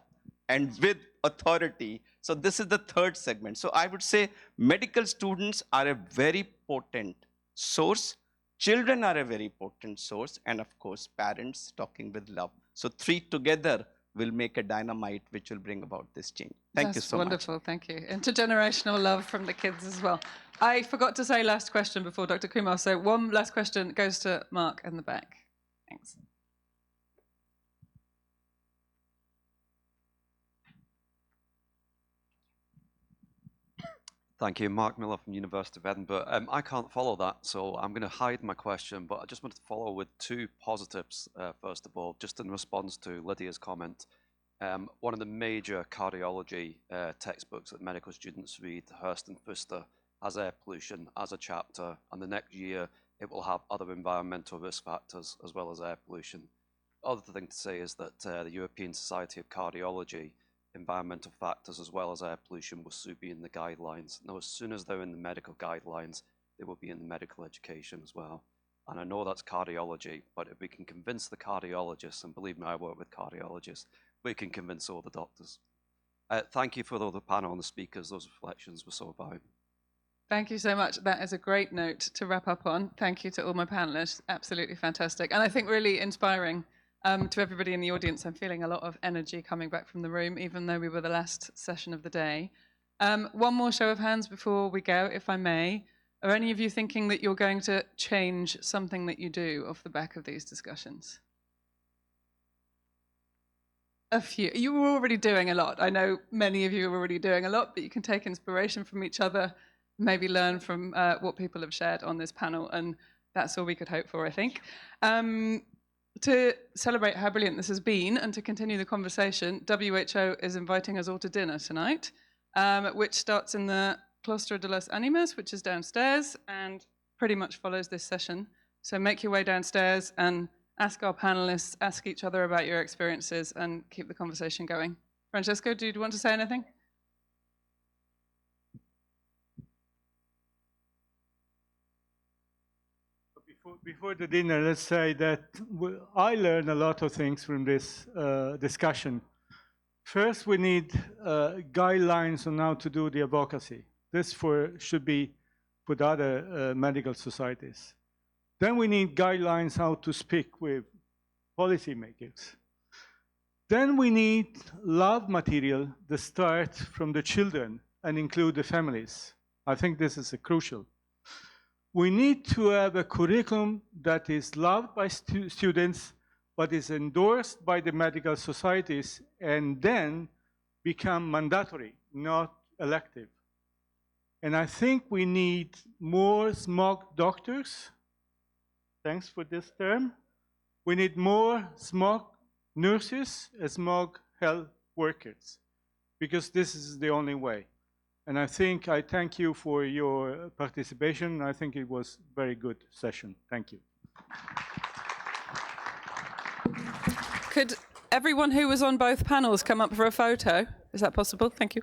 and with authority. So this is the third segment. So I would say medical students are a very potent source. Children are a very potent source. And of course, parents talking with love. So 3 together will make a dynamite which will bring about this change. Thank you so much. That's wonderful, thank you. Intergenerational love from the kids as well. I forgot to say last question before Dr. Kumar, so one last question goes to Mark in the back. Thanks. Thank you, Mark Miller from University of Edinburgh. I can't follow that, so I'm going to hide my question, but I just wanted to follow with 2 positives, first of all, just in response to Lydia's comment. One of the major cardiology textbooks that medical students read, Hurst and Fuster, has air pollution as a chapter, and the next year it will have other environmental risk factors as well as air pollution. The other thing to say is that the European Society of Cardiology, environmental factors as well as air pollution will soon be in the guidelines. Now, as soon as they're in the medical guidelines, they will be in the medical education as well. And I know that's cardiology, but if we can convince the cardiologists, and believe me, I work with cardiologists, we can convince all the doctors. Thank you for the panel and the speakers. Those reflections were so valuable. Thank you so much. That is a great note to wrap up on. Thank you to all my panelists. Absolutely fantastic. And I think really inspiring to everybody in the audience. I'm feeling a lot of energy coming back from the room, even though we were the last session of the day. One more show of hands before we go, if I may. Are any of you thinking that you're going to change something that you do off the back of these discussions? A few. You were already doing a lot. I know many of you are already doing a lot, but you can take inspiration from each other, maybe learn from what people have shared on this panel, and that's all we could hope for, I think. To celebrate how brilliant this has been and to continue the conversation, WHO is inviting us all to dinner tonight, which starts in the Claustro de las Animas, which is downstairs and pretty much follows this session. So make your way downstairs and ask our panelists, ask each other about your experiences and keep the conversation going. Francesco, do you want to say anything? Before the dinner, let's say that I learned a lot of things from this discussion. First, we need guidelines on how to do the advocacy. This should be for the other medical societies. Then we need guidelines how to speak with policymakers. Then we need love material that starts from the children and include the families. I think this is crucial. We need to have a curriculum that is loved by students, but is endorsed by the medical societies and then become mandatory, not elective. And I think we need more smart doctors. Thanks for this term. We need more smart nurses and smart health workers, because this is the only way. And I thank you for your participation. I think it was a very good session. Thank you. Could everyone who was on both panels come up for a photo? Is that possible? Thank you.